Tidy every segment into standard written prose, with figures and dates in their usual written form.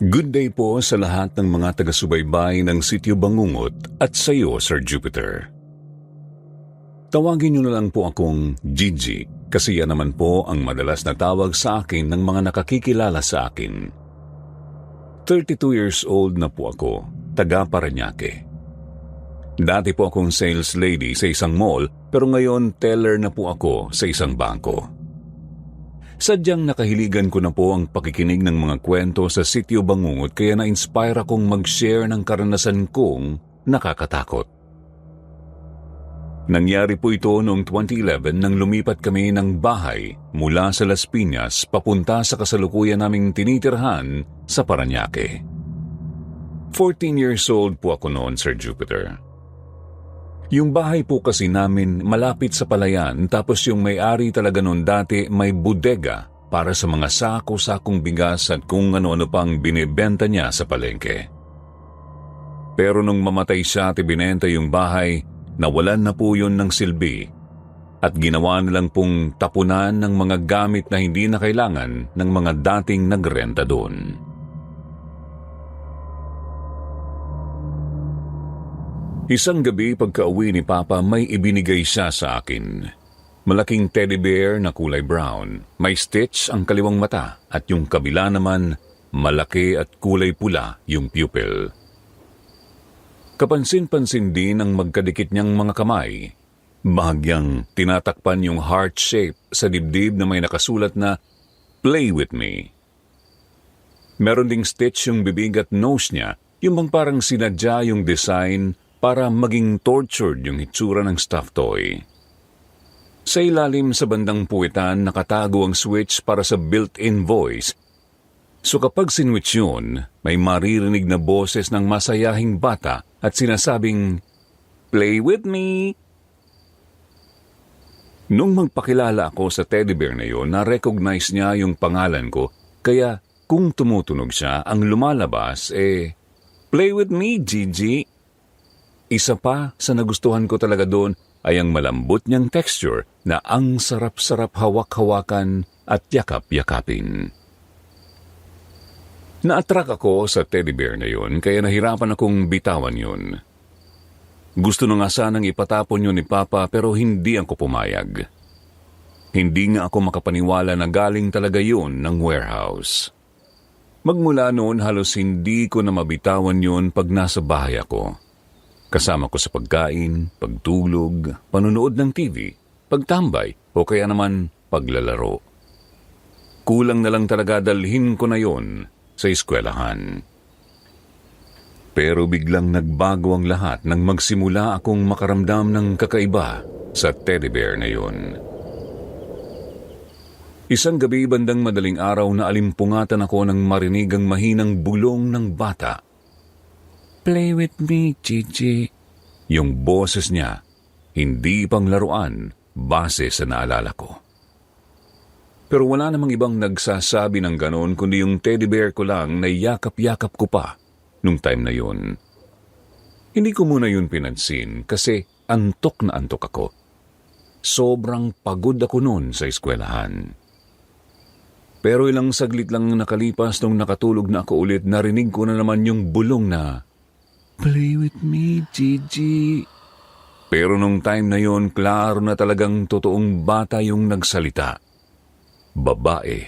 Good day po sa lahat ng mga taga-subaybay ng Sitio Bangungot at sa iyo, Sir Jupiter. Tawagin niyo na lang po akong Gigi kasi yan naman po ang madalas na tawag sa akin ng mga nakakikilala sa akin. 32 years old na po ako, taga Parañaque. Dati po akong sales lady sa isang mall pero ngayon teller na po ako sa isang bangko. Sadyang nakahiligan ko na po ang pakikinig ng mga kwento sa Sitio Bangungot kaya na-inspire akong mag-share ng karanasan kong nakakatakot. Nangyari po ito noong 2011 nang lumipat kami ng bahay mula sa Las Piñas papunta sa kasalukuyan naming tinitirhan sa Parañaque. 14 years old po ako noon, Sir Jupiter. Yung bahay po kasi namin malapit sa palayan tapos yung may-ari talaga noon dati may bodega para sa mga sako-sakong bigas at kung ano-ano pang binibenta niya sa palengke. Pero nung mamatay siya at ibinenta yung bahay, nawalan na po yun ng silbi at ginawa nilang pong tapunan ng mga gamit na hindi na kailangan ng mga dating nagrenta doon. Isang gabi pagka-uwi ni Papa may ibinigay siya sa akin. Malaking teddy bear na kulay brown, may stitch ang kaliwang mata at yung kabila naman malaki at kulay pula yung pupil. Kapansin-pansin din ang magkadikit niyang mga kamay. Bahagyang tinatakpan yung heart shape sa dibdib na may nakasulat na "Play with me". Meron ding stitch yung bibig at nose niya, yung bang parang sinadya yung design para maging tortured yung hitsura ng stuffed toy. Sa ilalim sa bandang puwitan nakatago ang switch para sa built-in voice. So kapag sinwitch yun, may maririnig na boses ng masayahing bata at sinasabing, "Play with me!" Nung magpakilala ako sa teddy bear na yun, na-recognize niya yung pangalan ko, kaya kung tumutunog siya, ang lumalabas "Play with me, Gigi!" Isa pa sa nagustuhan ko talaga doon ay ang malambot niyang texture na ang sarap-sarap hawak-hawakan at yakap-yakapin. Na-attract ako sa teddy bear na yun kaya nahirapan akong bitawan yun. Gusto na nga sanang ipatapon yun ni Papa pero hindi ako pumayag. Hindi nga ako makapaniwala na galing talaga yun ng warehouse. Magmula noon halos hindi ko na mabitawan yun pag nasa bahay ako. Kasama ko sa pagkain, pagtulog, panonood ng TV, pagtambay o kaya naman paglalaro. Kulang na lang talaga dalhin ko na yon sa eskwelahan. Pero biglang nagbago ang lahat nang magsimula akong makaramdam ng kakaiba sa teddy bear na yon. Isang gabi bandang madaling araw na alimpungatan ako nang marinig ang mahinang bulong ng bata. "Play with me, Gigi." Yung boses niya, hindi pang laruan base sa naalala ko. Pero wala namang ibang nagsasabi ng ganon kundi yung teddy bear ko lang na yakap-yakap ko pa nung time na yun. Hindi ko muna yun pinansin kasi antok na antok ako. Sobrang pagod ako noon sa eskwelahan. Pero ilang saglit lang nakalipas nung nakatulog na ako ulit, narinig ko na naman yung bulong na, "Play with me, Gigi." Pero nung time na yon, klaro na talagang totoong bata yung nagsalita. Babae.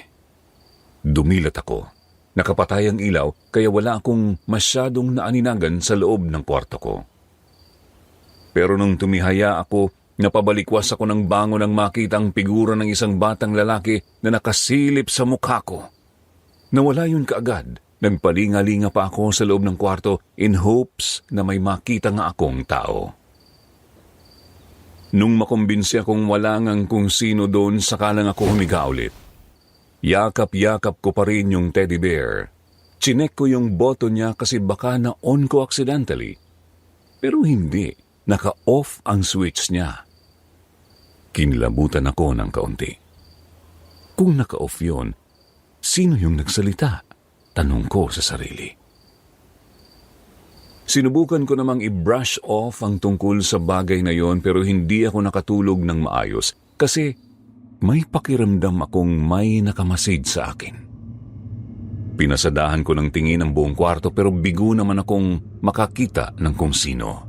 Dumilat ako. Nakapatay ang ilaw kaya wala akong masyadong naaninagan sa loob ng kwarto ko. Pero nung tumihaya ako, napabalikwas ako ng bango nang makita ang figura ng isang batang lalaki na nakasilip sa mukha ko. Nawala yun kaagad. Nagpalinga-linga pa ako sa loob ng kwarto in hopes na may makita nga akong tao. Nung makumbinsi akong wala ngang kung sino doon, saka lang ako humiga ulit. Yakap-yakap ko pa rin yung teddy bear. Chinek ko yung button niya kasi baka na-on ko accidentally. Pero hindi, naka-off ang switch niya. Kinilabutan ako ng kaunti. Kung naka-off yun, sino yung nagsalita? Tanong ko sa sarili. Sinubukan ko namang i-brush off ang tungkol sa bagay na yon pero hindi ako nakatulog ng maayos kasi may pakiramdam akong may nakamasid sa akin. Pinasadahan ko ng tingin ang buong kwarto pero bigo naman akong makakita ng kung sino.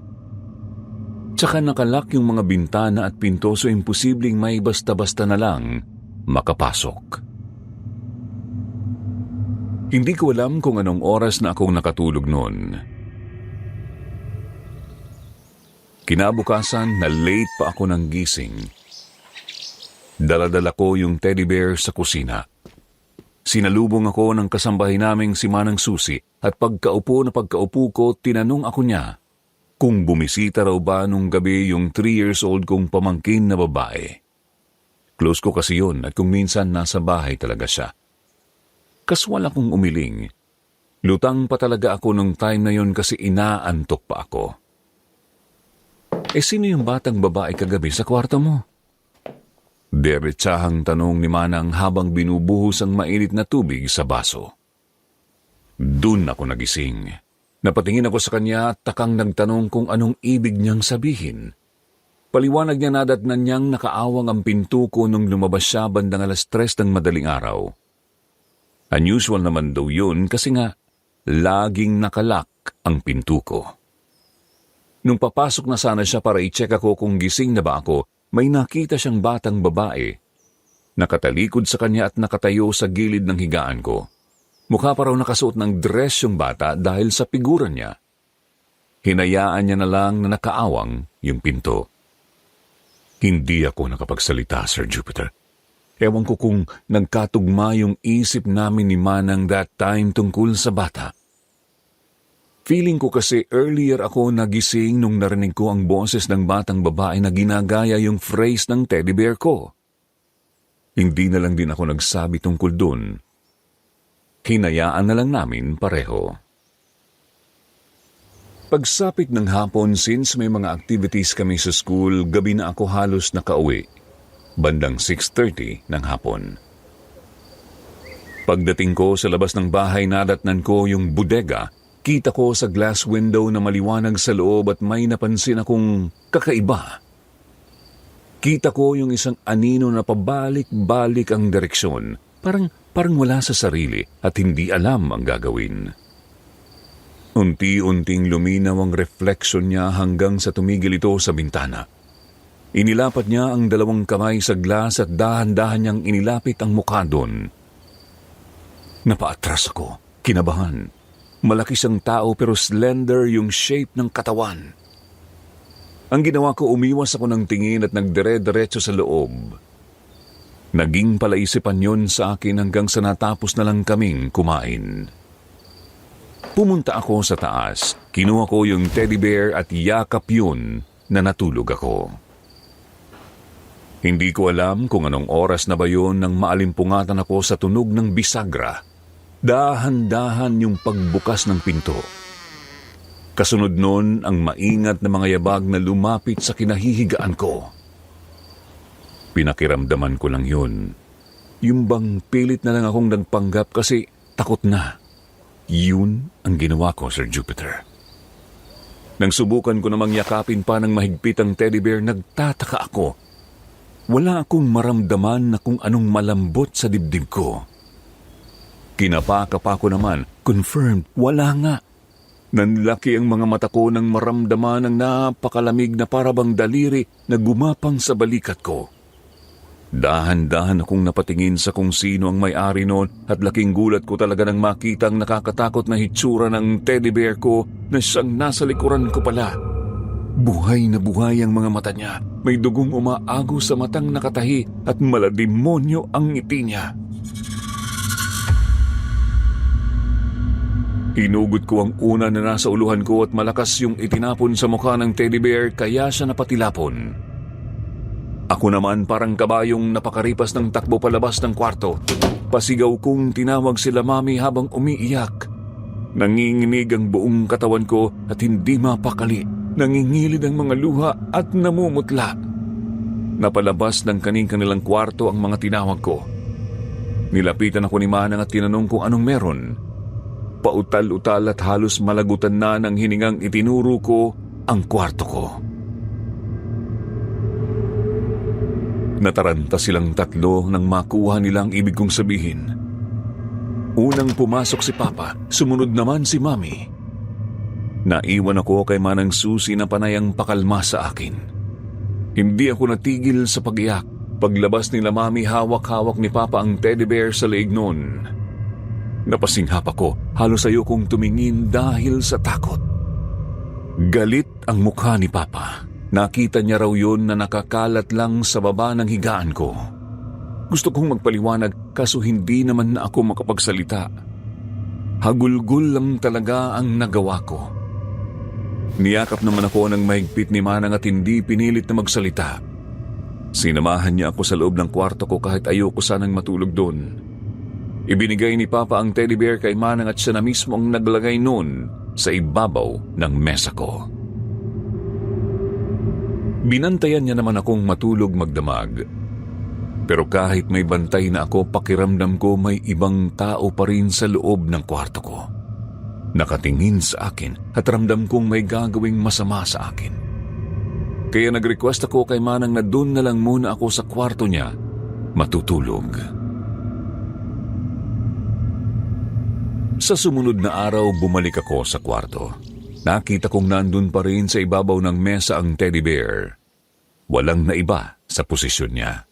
Tsaka nakalak yung mga bintana at pinto so imposibleng may basta-basta na lang makapasok. Hindi ko alam kung anong oras na akong nakatulog noon. Kinabukasan na late pa ako ng gising. Dala-dala ko yung teddy bear sa kusina. Sinalubong ako ng kasambahay naming si Manang Susi at pagkaupo ko, tinanong ako niya kung bumisita raw ba nung gabi yung 3 years old kong pamangkin na babae. Close ko kasi yun at kung minsan nasa bahay talaga siya. Kaswal akong umiling. Lutang pa talaga ako nung time na yun kasi inaantok pa ako. Sino yung batang babae kagabi sa kwarto mo? Diretsahang tanong ni Manang habang binubuhos ang mainit na tubig sa baso. Dun ako nagising. Napatingin ako sa kanya at takang nagtanong kung anong ibig niyang sabihin. Paliwanag niya na datnan niyang nakaawang ang pinto ko nung lumabas siya bandang 3:00 ng madaling araw. Unusual naman daw yun kasi nga laging nakalak ang pinto ko. Nung papasok na sana siya para i-check ako kung gising na ba ako, may nakita siyang batang babae. Nakatalikod sa kanya at nakatayo sa gilid ng higaan ko. Mukha pa raw nakasuot ng dress yung bata dahil sa figura niya. Hinayaan niya na lang na nakaawang yung pinto. Hindi ako nakapagsalita, Sir Jupiter. Ewan ko kung nagkatugma yung isip namin ni Manang that time tungkol sa bata. Feeling ko kasi earlier ako nagising nung narinig ko ang boses ng batang babae na ginagaya yung phrase ng teddy bear ko. Hindi na lang din ako nagsabi tungkol dun. Hinayaan na lang namin pareho. Pagsapit ng hapon, since may mga activities kami sa school, gabi na ako halos nakauwi. Bandang 6:30 ng hapon. Pagdating ko sa labas ng bahay, nadatnan ko yung bodega. Kita ko sa glass window na maliwanag sa loob at may napansin akong kakaiba. Kita ko yung isang anino na pabalik-balik ang direksyon. Parang wala sa sarili at hindi alam ang gagawin. Unti-unting luminaw ang refleksyon niya hanggang sa tumigil ito sa bintana. Inilapat niya ang 2 kamay sa glass at dahan-dahan niyang inilapit ang mukha doon. Napaatras ako, kinabahan. Malaki siyang tao pero slender yung shape ng katawan. Ang ginawa ko, umiwas ako ng tingin at nagdire-diretso sa loob. Naging palaisipan yun sa akin hanggang sa natapos na lang kaming kumain. Pumunta ako sa taas, kinuha ko yung teddy bear at yakap yun na natulog ako. Hindi ko alam kung anong oras na ba yun nang maalimpungatan ako sa tunog ng bisagra. Dahan-dahan yung pagbukas ng pinto. Kasunod nun ang maingat na mga yabag na lumapit sa kinahihigaan ko. Pinakiramdaman ko lang yun. Yung bang pilit na lang akong nagpanggap kasi takot na. Yun ang ginawa ko, Sir Jupiter. Nang subukan ko namang yakapin pa ng mahigpit ang teddy bear, nagtataka ako. Wala akong maramdaman na kung anong malambot sa dibdib ko. Kinapakapa ko naman, confirmed, wala nga. Nanlaki ang mga mata ko nang maramdaman ng napakalamig na parabang daliri na gumapang sa balikat ko. Dahan-dahan akong napatingin sa kung sino ang may-ari noon at laking gulat ko talaga nang makita ang nakakatakot na hitsura ng teddy bear ko na siyang nasa likuran ko pala. Buhay na buhay ang mga mata niya. May dugong umaagos sa matang nakatahi at malademonyo ang ngiti niya. Hinugot ko ang una na nasa uluhan ko at malakas yung itinapon sa mukha ng teddy bear kaya siya napatilapon. Ako naman parang kabayong napakaripas ng takbo palabas ng kwarto. Pasigaw kong tinawag sila mami habang umiiyak. Nanginginig ang buong katawan ko at hindi mapakali. Nangingilid ang mga luha at namumutla. Napalabas ng kanilang kwarto ang mga tinawag ko. Nilapitan ako ni Manang at tinanong kung anong meron. Pautal-utal at halos malagutan na ng hiningang itinuro ko ang kwarto ko. Nataranta silang tatlo nang makuha nilang ibig kong sabihin. Unang pumasok si Papa, sumunod naman si Mami. Naiwan ako kay Manang Susi na panayang pakalma sa akin. Hindi ako natigil sa pag-iyak. Paglabas nila Mami, hawak-hawak ni Papa ang teddy bear sa leeg noon. Napasinghap ako, halos ayokong tumingin dahil sa takot. Galit ang mukha ni Papa. Nakita niya raw yun na nakakalat lang sa baba ng higaan ko. Gusto kong magpaliwanag kaso hindi naman na ako makapagsalita. Hagulgul lang talaga ang nagawa ko. Niyakap naman ako ng mahigpit ni Manang at hindi pinilit na magsalita. Sinamahan niya ako sa loob ng kwarto ko kahit ayoko sanang matulog doon. Ibinigay ni Papa ang teddy bear kay Manang at siya na mismo ang naglagay noon sa ibabaw ng mesa ko. Binantayan niya naman akong matulog magdamag. Pero kahit may bantay na ako, pakiramdam ko may ibang tao pa rin sa loob ng kwarto ko. Nakatingin sa akin at ramdam kong may gagawing masama sa akin. Kaya nag-request ako kay Manang na doon na lang muna ako sa kwarto niya matutulog. Sa sumunod na araw, bumalik ako sa kwarto. Nakita kong nandun pa rin sa ibabaw ng mesa ang teddy bear. Walang naiba sa posisyon niya.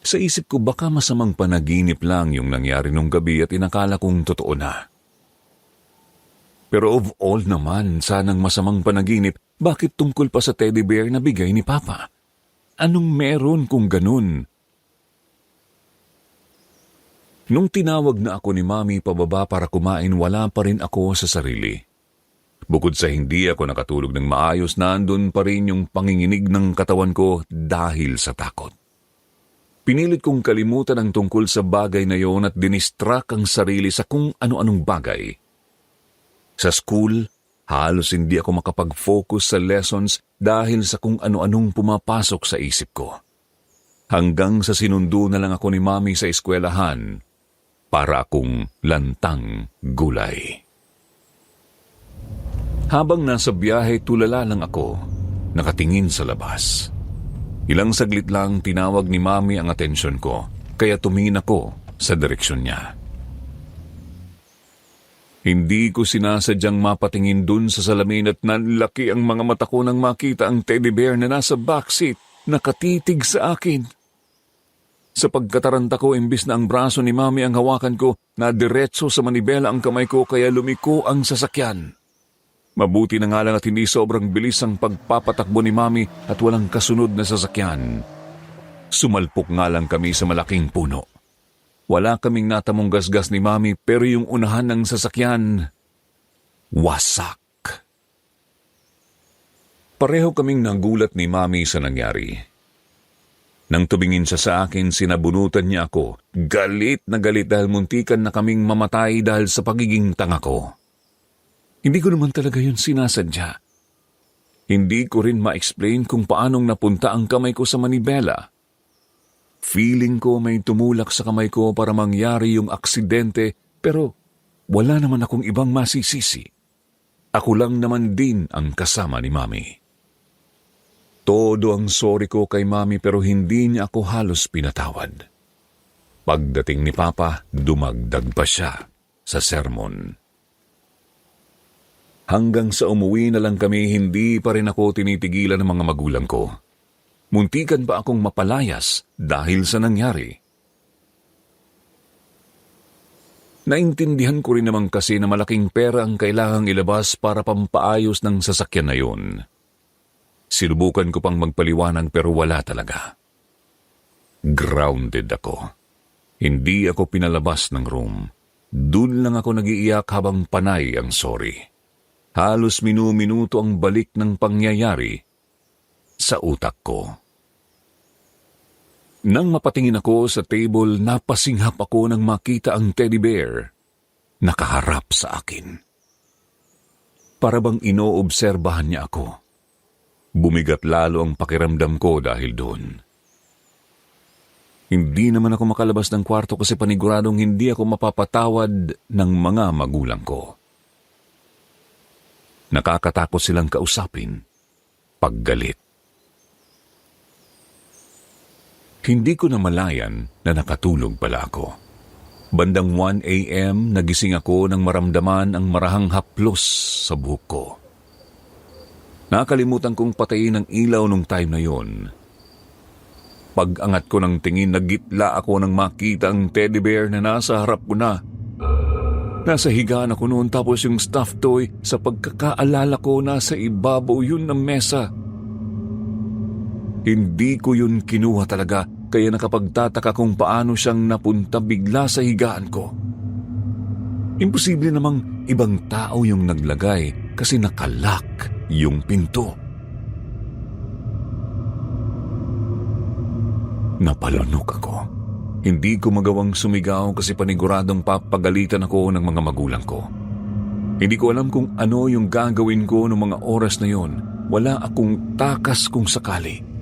Sa isip ko baka masamang panaginip lang yung nangyari nung gabi at inakala kong totoo na. Pero of all naman, sanang masamang panaginip, bakit tungkol pa sa teddy bear na bigay ni Papa? Anong meron kung ganun? Nung tinawag na ako ni Mami pababa para kumain, wala pa rin ako sa sarili. Bukod sa hindi ako nakatulog ng maayos, nandun pa rin yung panginginig ng katawan ko dahil sa takot. Pinilit kong kalimutan ang tungkol sa bagay na yon at dinistract ang sarili sa kung ano-anong bagay. Sa school, halos hindi ako makapag-focus sa lessons dahil sa kung ano-anong pumapasok sa isip ko. Hanggang sa sinundo na lang ako ni Mami sa eskwelahan para akong lantang gulay. Habang nasa biyahe, tulala lang ako, nakatingin sa labas. Ilang saglit lang tinawag ni Mami ang atensyon ko, kaya tumingin ako sa direksyon niya. Hindi ko sinasadyang mapatingin dun sa salamin at nanlaki ang mga mata ko nang makita ang teddy bear na nasa backseat, nakatitig sa akin. Sa pagkataranta ko, imbis na ang braso ni Mami ang hawakan ko, na diretso sa manibela ang kamay ko kaya lumiko ang sasakyan. Mabuti na nga lang at hindi sobrang bilis ang pagpapatakbo ni Mami at walang kasunod na sasakyan. Sumalpok nga lang kami sa malaking puno. Wala kaming natamong gasgas ni Mami pero yung unahan ng sasakyan, wasak. Pareho kaming nagulat ni Mami sa nangyari. Nang tumingin siya sa akin, sinabunutan niya ako. Galit na galit dahil muntikan na kaming mamatay dahil sa pagiging tanga ko. Hindi ko naman talaga yun sinasadya. Hindi ko rin ma-explain kung paanong napunta ang kamay ko sa manibela. Feeling ko may tumulak sa kamay ko para mangyari yung aksidente pero wala naman akong ibang masisisi. Ako lang naman din ang kasama ni Mami. Todo ang sorry ko kay Mami pero hindi niya ako halos pinatawad. Pagdating ni Papa, dumagdag pa siya sa sermon. Hanggang sa umuwi na lang kami, hindi pa rin ako tinitigilan ng mga magulang ko. Muntikan pa akong mapalayas dahil sa nangyari. Naintindihan ko rin naman kasi na malaking pera ang kailangang ilabas para pampaayos ng sasakyan na yun. Sinubukan ko pang magpaliwanag pero wala talaga. Grounded ako. Hindi ako pinalabas ng room. Doon lang ako nag-iiyak habang panay ang sorry. Halos minuminuto ang balik ng pangyayari sa utak ko. Nang mapatingin ako sa table, napasinghap ako nang makita ang teddy bear nakaharap sa akin. Para bang inoobserbahan niya ako. Bumigat lalo ang pakiramdam ko dahil doon. Hindi naman ako makalabas ng kwarto kasi paniguradong hindi ako mapapatawad ng mga magulang ko. Nakakatakot silang kausapin paggalit. Hindi ko namalayan na nakatulog pala ako. Bandang 1 a.m. nagising ako nang maramdaman ang marahang haplos sa buhok ko. Nakalimutan kong patayin ang ilaw nung time na yon. Pag-angat ko ng tingin, nagitla ako nang makita ang teddy bear na nasa harap ko na. Nasa higaan ako noon, tapos yung stuffed toy, sa pagkakaalala ko, nasa ibabaw yun ng mesa. Hindi ko yun kinuha talaga, kaya nakapagtataka kung paano siyang napunta bigla sa higaan ko. Imposible namang ibang tao yung naglagay kasi nakalock yung pinto. Napalunok ako. Hindi ko magawang sumigaw kasi paniguradong papagalitan ako ng mga magulang ko. Hindi ko alam kung ano yung gagawin ko noong mga oras na yon. Wala akong takas kung sakali.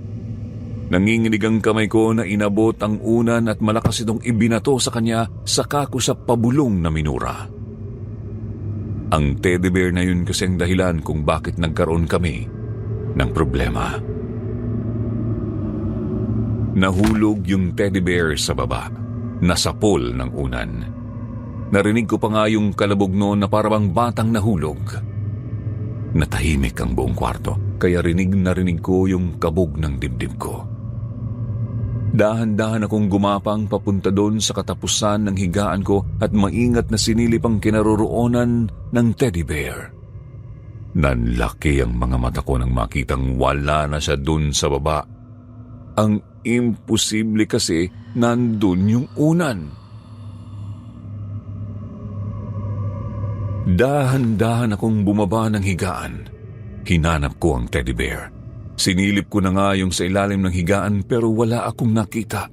Nanginginig ang kamay ko na inabot ang unan at malakas itong ibinato sa kanya, saka ko sa pabulong na minura. Ang teddy bear na yun kasi ang dahilan kung bakit nagkaroon kami ng problema. Nahulog yung teddy bear sa baba, nasapol ng unan. Narinig ko pa nga yung kalabog noon na parang batang nahulog. Natahimik ang buong kwarto, kaya rinig na rinig ko yung kabog ng dibdib ko. Dahan-dahan akong gumapang papunta doon sa katapusan ng higaan ko at maingat na sinilip ang kinaroroonan ng teddy bear. Nanlaki ang mga mata ko nang makitang wala na siya doon sa baba. Ang imposible kasi nandun yung unan. Dahan-dahan akong bumaba ng higaan. Hinanap ko ang teddy bear. Sinilip ko na nga yung sa ilalim ng higaan pero wala akong nakita.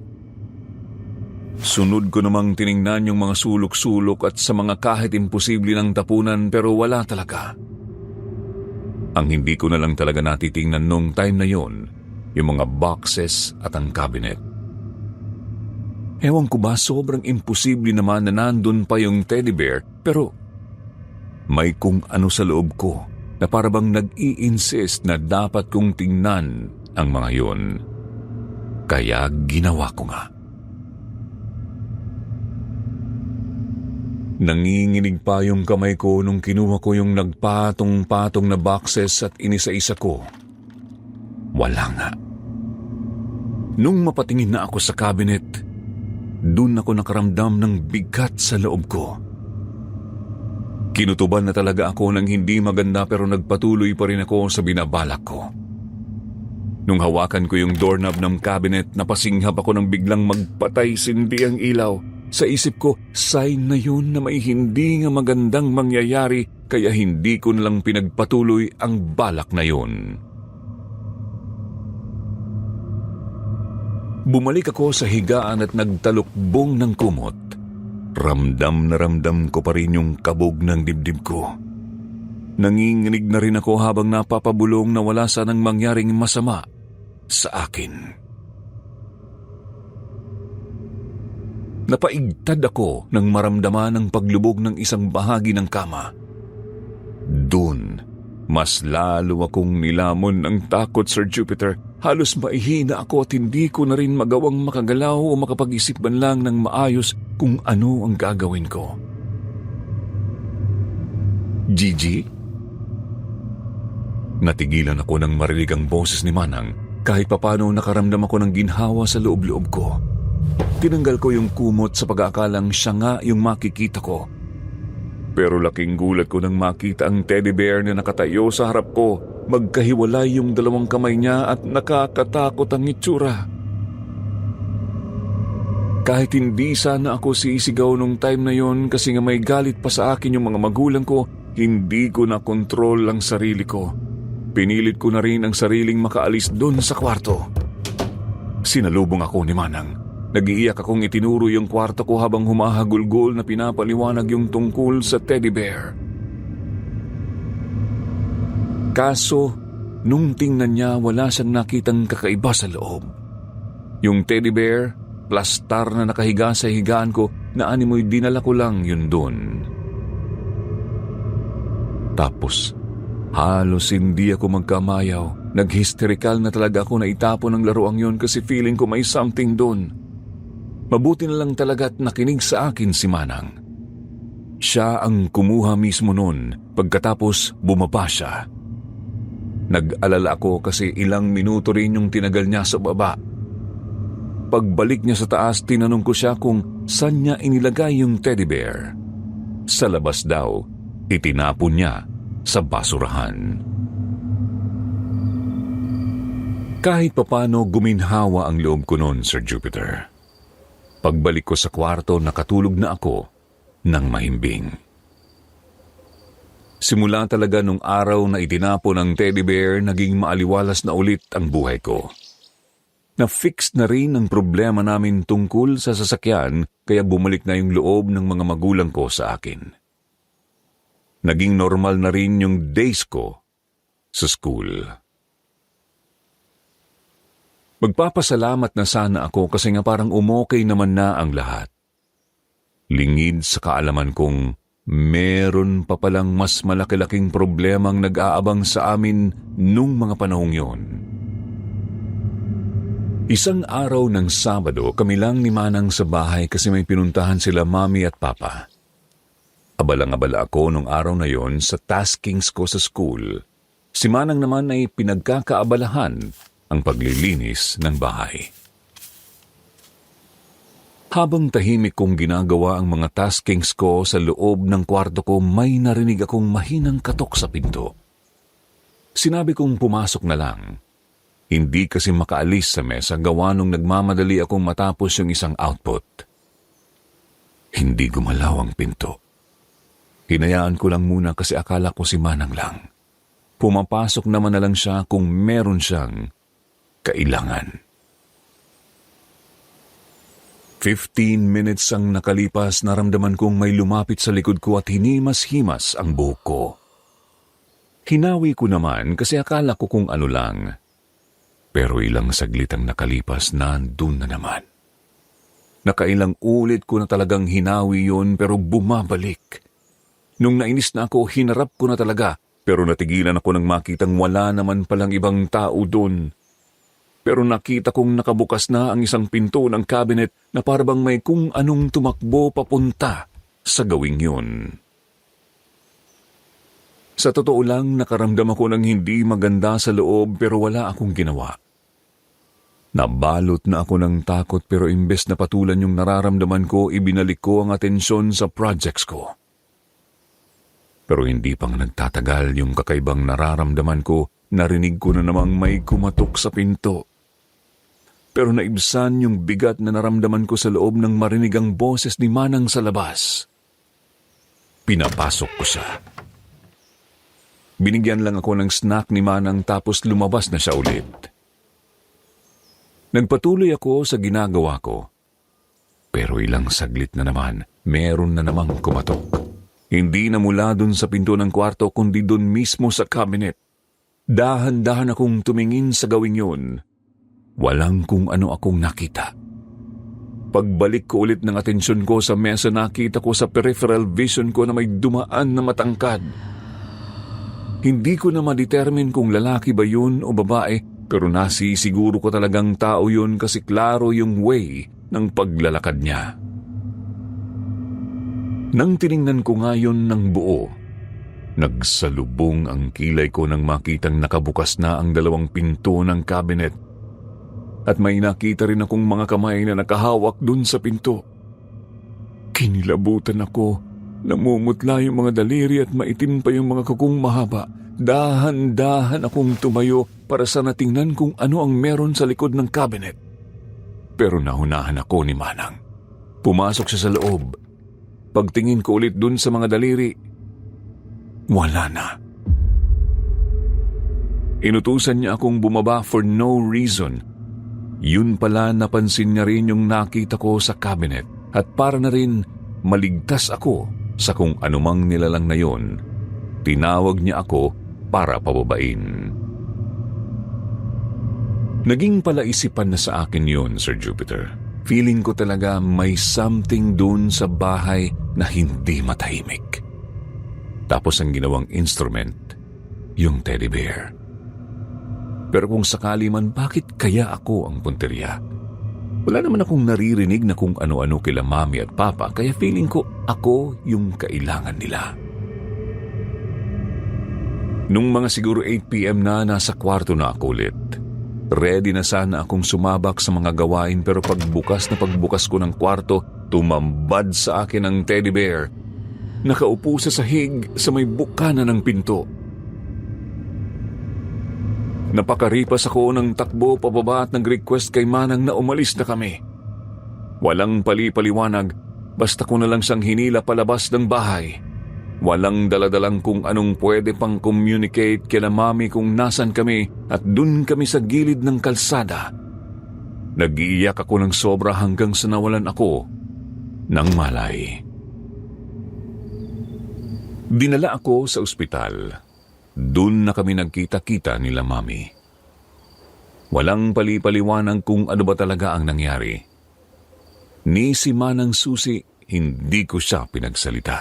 Sunod ko namang tiningnan yung mga sulok-sulok at sa mga kahit imposible ng tapunan pero wala talaga. Ang hindi ko na lang talaga natitingnan nung time na yon, yung mga boxes at ang cabinet. Ewan ko ba, sobrang imposible naman na nandun pa yung teddy bear pero may kung ano sa loob ko na parabang nag-i-insist na dapat kong tingnan ang mga yun. Kaya ginawa ko nga. Nanginginig pa yung kamay ko nung kinuha ko yung nagpatong-patong na boxes at inisa-isa ko. Wala nga. Nung mapatingin na ako sa cabinet, dun ako nakaramdam ng bigat sa loob ko. Kinutuban na talaga ako ng hindi maganda pero nagpatuloy pa rin ako sa binabalak ko. Nung hawakan ko yung doorknob ng cabinet, napasinghap ako ng biglang magpatay-sindi ang ilaw. Sa isip ko, sign na yun na may hindi nga magandang mangyayari kaya hindi ko nalang pinagpatuloy ang balak na yun. Bumalik ako sa higaan at nagtalukbong ng kumot. Ramdam na ramdam ko pa rin yung kabog ng dibdib ko. Nanginginig na rin ako habang napapabulong na wala sanang mangyaring masama sa akin. Napaigtad ako nang maramdaman ang paglubog ng isang bahagi ng kama. Doon, mas lalo akong nilamon ng takot, Sir Jupiter. Halos maihina ako at hindi ko na rin magawang makagalaw o makapag-isip man lang ng maayos kung ano ang gagawin ko. Gigi? Natigilan ako nang marinig ang boses ni Manang. Kahit papano nakaramdam ako ng ginhawa sa loob-loob ko. Tinanggal ko yung kumot sa pag-aakalang siya nga yung makikita ko. Pero laking gulat ko nang makita ang teddy bear na nakatayo sa harap ko. Magkahiwalay yung dalawang kamay niya at nakakatakot ang itsura. Kahit hindi sana ako sisigaw nung time na yon kasi nga may galit pa sa akin yung mga magulang ko, hindi ko na kontrol ang sarili ko. Pinilit ko na rin ang sariling makaalis doon sa kwarto. Sinalubong ako ni Manang. Nag-iiyak akong itinuro yung kwarto ko habang humahagulgol na pinapaliwanag yung tungkol sa teddy bear. Kaso, nung tingnan niya, wala siyang nakitang kakaiba sa loob. Yung teddy bear, plastar na nakahiga sa higaan ko na animoy dinala ko lang yun doon. Tapos, halos hindi ako magkamayaw. Nag-hysterical na talaga ako na itapon ang laruang yun kasi feeling ko may something doon. Mabuti na lang talaga at nakinig sa akin si Manang. Siya ang kumuha mismo nun pagkatapos bumaba siya. Nag-alala ako kasi ilang minuto rin yung tinagal niya sa baba. Pagbalik niya sa taas, tinanong ko siya kung saan niya inilagay yung teddy bear. Sa labas daw, itinapon niya sa basurahan. Kahit papano guminhawa ang loob ko noon, Sir Jupiter. Pagbalik ko sa kwarto, nakatulog na ako ng mahimbing. Simula talaga nung araw na itinapon ang teddy bear, naging maaliwalas na ulit ang buhay ko. Na-fix na rin ang problema namin tungkol sa sasakyan, kaya bumalik na yung loob ng mga magulang ko sa akin. Naging normal na rin yung days ko sa school. Magpapasalamat na sana ako kasi nga parang umokay naman na ang lahat. Lingid sa kaalaman kong meron pa palang mas malaki-laking problemang nag-aabang sa amin nung mga panahong yon. Isang araw ng Sabado, kami lang ni Manang sa bahay kasi may pinuntahan sila Mami at Papa. Abalang-abala ako nung araw na yon sa taskings ko sa school. Si Manang naman ay pinagkakaabalahan ang paglilinis ng bahay. Habang tahimik kong ginagawa ang mga taskings ko sa loob ng kwarto ko, may narinig akong mahinang katok sa pinto. Sinabi kong pumasok na lang. Hindi kasi makaalis sa mesa gawa nung nagmamadali akong matapos yung isang output. Hindi gumalaw ang pinto. Hinayaan ko lang muna kasi akala ko si Manang lang. Pumapasok naman na lang siya kung meron siyang kailangan. 15 minutes ang nakalipas, naramdaman kong may lumapit sa likod ko at hinimas-himas ang buhok ko. Hinawi ko naman kasi akala ko kung ano lang. Pero ilang saglit ang nakalipas, nandun na naman. Nakailang ulit ko na talagang hinawi yun pero bumabalik. Nung nainis na ako, hinarap ko na talaga pero natigilan ako nang makitang wala naman palang ibang tao doon. Pero nakita kong nakabukas na ang isang pinto ng cabinet na parabang may kung anong tumakbo papunta sa gawing yun. Sa totoo lang, nakaramdam ako ng hindi maganda sa loob pero wala akong ginawa. Nabalot na ako ng takot pero imbes na patulan yung nararamdaman ko, ibinalik ko ang atensyon sa projects ko. Pero hindi pang nagtatagal yung kakaibang nararamdaman ko, narinig ko na namang may kumatok sa pinto. Pero naibsan yung bigat na naramdaman ko sa loob ng marinig ang boses ni Manang sa labas. Pinapasok ko siya. Binigyan lang ako ng snack ni Manang tapos lumabas na siya ulit. Nagpatuloy ako sa ginagawa ko. Pero ilang saglit na naman, meron na namang kumatok. Hindi na mula dun sa pinto ng kwarto kundi dun mismo sa cabinet. Dahan-dahan akong tumingin sa gawing yun. Walang kung ano akong nakita. Pagbalik ko ulit ng atensyon ko sa mesa, nakita ko sa peripheral vision ko na may dumaan na matangkad. Hindi ko na ma-determine kung lalaki ba yun o babae, pero nasisiguro ko talagang tao yun kasi klaro yung way ng paglalakad niya. Nang tiningnan ko nga yun ng buo, nagsalubong ang kilay ko nang makitang nakabukas na ang dalawang pinto ng cabinet at may nakita rin akong mga kamay na nakahawak dun sa pinto. Kinilabutan ako. Namumutla yung mga daliri at maitim pa yung mga kukong mahaba. Dahan-dahan akong tumayo para sana tingnan kung ano ang meron sa likod ng cabinet. Pero nahunahan ako ni Manang. Pumasok siya sa loob. Pagtingin ko ulit dun sa mga daliri, wala na. Inutusan niya akong bumaba for no reason. Yun pala, napansin niya rin yung nakita ko sa cabinet at para na rin maligtas ako sa kung anumang nilalang na yon, tinawag niya ako para pababain. Naging palaisipan na sa akin yon, Sir Jupiter. Feeling ko talaga may something dun sa bahay na hindi matahimik. Tapos ang ginawang instrument, yung teddy bear. Pero kung sakali man, bakit kaya ako ang punteriya? Wala naman akong naririnig na kung ano-ano kila mami at papa, kaya feeling ko ako yung kailangan nila. Nung mga siguro 8 p.m. na, nasa kwarto na ako ulit. Ready na sana akong sumabak sa mga gawain, pero pagbukas ko ng kwarto, tumambad sa akin ang teddy bear. Nakaupo sa sahig sa may bukana ng pinto. Napakaripas ako ng takbo pababa at nag-request kay Manang na umalis na kami. Walang pali-paliwanag, basta ko na lang siyang hinila palabas ng bahay. Walang daladalang kung anong pwede pang communicate kila mami kung nasan kami at dun kami sa gilid ng kalsada. Nag-iiyak ako ng sobra hanggang sa nawalan ako ng malay. Dinala ako sa ospital. Dun na kami nagkita-kita nila mami. Walang pali-paliwanag kung ano ba talaga ang nangyari. Ni si Manang Susi, hindi ko siya pinagsalita.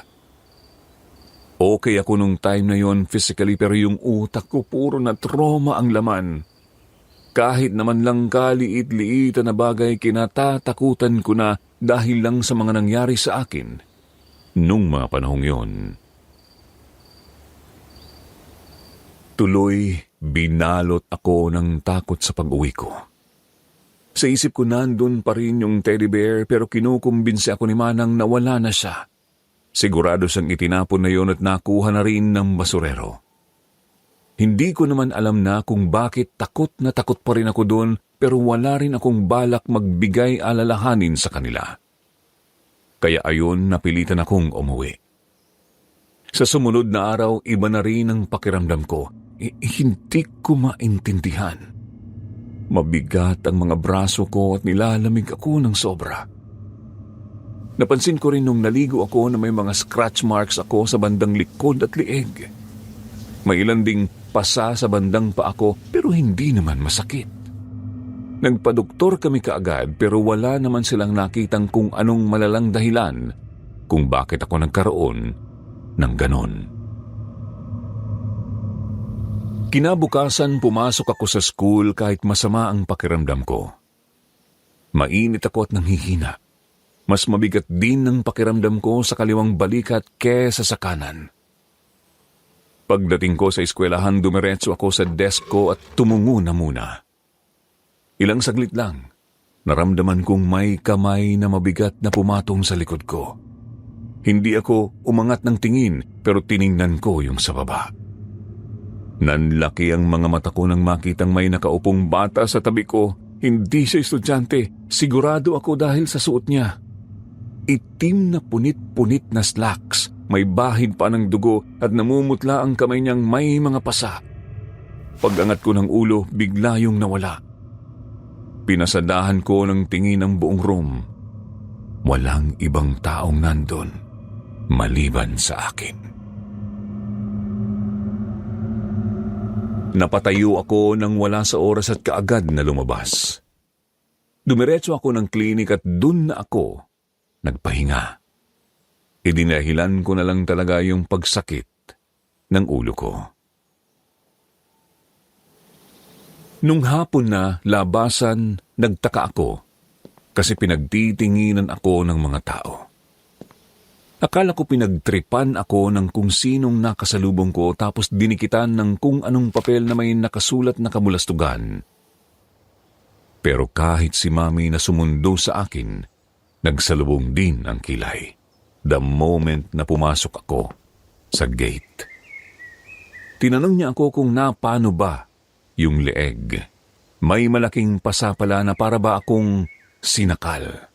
Okay ako nung time na yon physically, pero yung utak ko puro na trauma ang laman. Kahit naman lang kaliit-liitan na bagay, kinatatakutan ko na dahil lang sa mga nangyari sa akin nung mga panahong yon. Tuloy, binalot ako ng takot sa pag-uwi ko. Sa isip ko nandun pa rin yung teddy bear, pero kinukumbinsi ako ni Manang na wala na siya. Sigurado siyang itinapon na yon at nakuha na rin ng basurero. Hindi ko naman alam na kung bakit takot na takot pa rin ako doon, pero wala rin akong balak magbigay alalahanin sa kanila. Kaya ayon, napilitan akong umuwi. Sa sumunod na araw, iba na rin ang pakiramdam ko. Hindi ko maintindihan. Mabigat ang mga braso ko at nilalamig ako ng sobra. Napansin ko rin nung naligo ako na may mga scratch marks ako sa bandang likod at lieg. May ilan ding pasa sa bandang paa ko, pero hindi naman masakit. Nagpadoktor kami kaagad, pero wala naman silang nakitang kung anong malalang dahilan kung bakit ako nagkaroon ng ganon. Kinabukasan, pumasok ako sa school kahit masama ang pakiramdam ko. Mainit ako at nanghihina. Mas mabigat din ang pakiramdam ko sa kaliwang balikat kesa sa kanan. Pagdating ko sa eskwelahan, dumiretso ako sa desk ko at tumungo na muna. Ilang saglit lang, naramdaman kong may kamay na mabigat na pumatong sa likod ko. Hindi ako umangat ng tingin, pero tiningnan ko yung sa baba. Nanlaki ang mga mata ko nang makitang may nakaupong bata sa tabi ko. Hindi siya estudyante, sigurado ako dahil sa suot niya. Itim na punit-punit na slacks, may bahid pa ng dugo at namumutla ang kamay niyang may mga pasa. Pag-angat ko ng ulo, bigla yung nawala. Pinasadahan ko ng tingin ang buong room. Walang ibang taong nandun, maliban sa akin. Napatayo ako nang wala sa oras at kaagad na lumabas. Dumiretso ako ng klinik at dun na ako nagpahinga. Idinahilan ko na lang talaga yung pagsakit ng ulo ko. Nung hapon na labasan, nagtaka ako kasi pinagtitinginan ako ng mga tao. Akala ko pinagtripan ako ng kung sinong nakasalubong ko tapos dinikitan ng kung anong papel na may nakasulat na kamulastugan. Pero kahit si Mami na sumundo sa akin, nagsalubong din ang kilay the moment na pumasok ako sa gate. Tinanong niya ako kung paano ba yung leeg. May malaking pasa pala na para ba akong sinakal.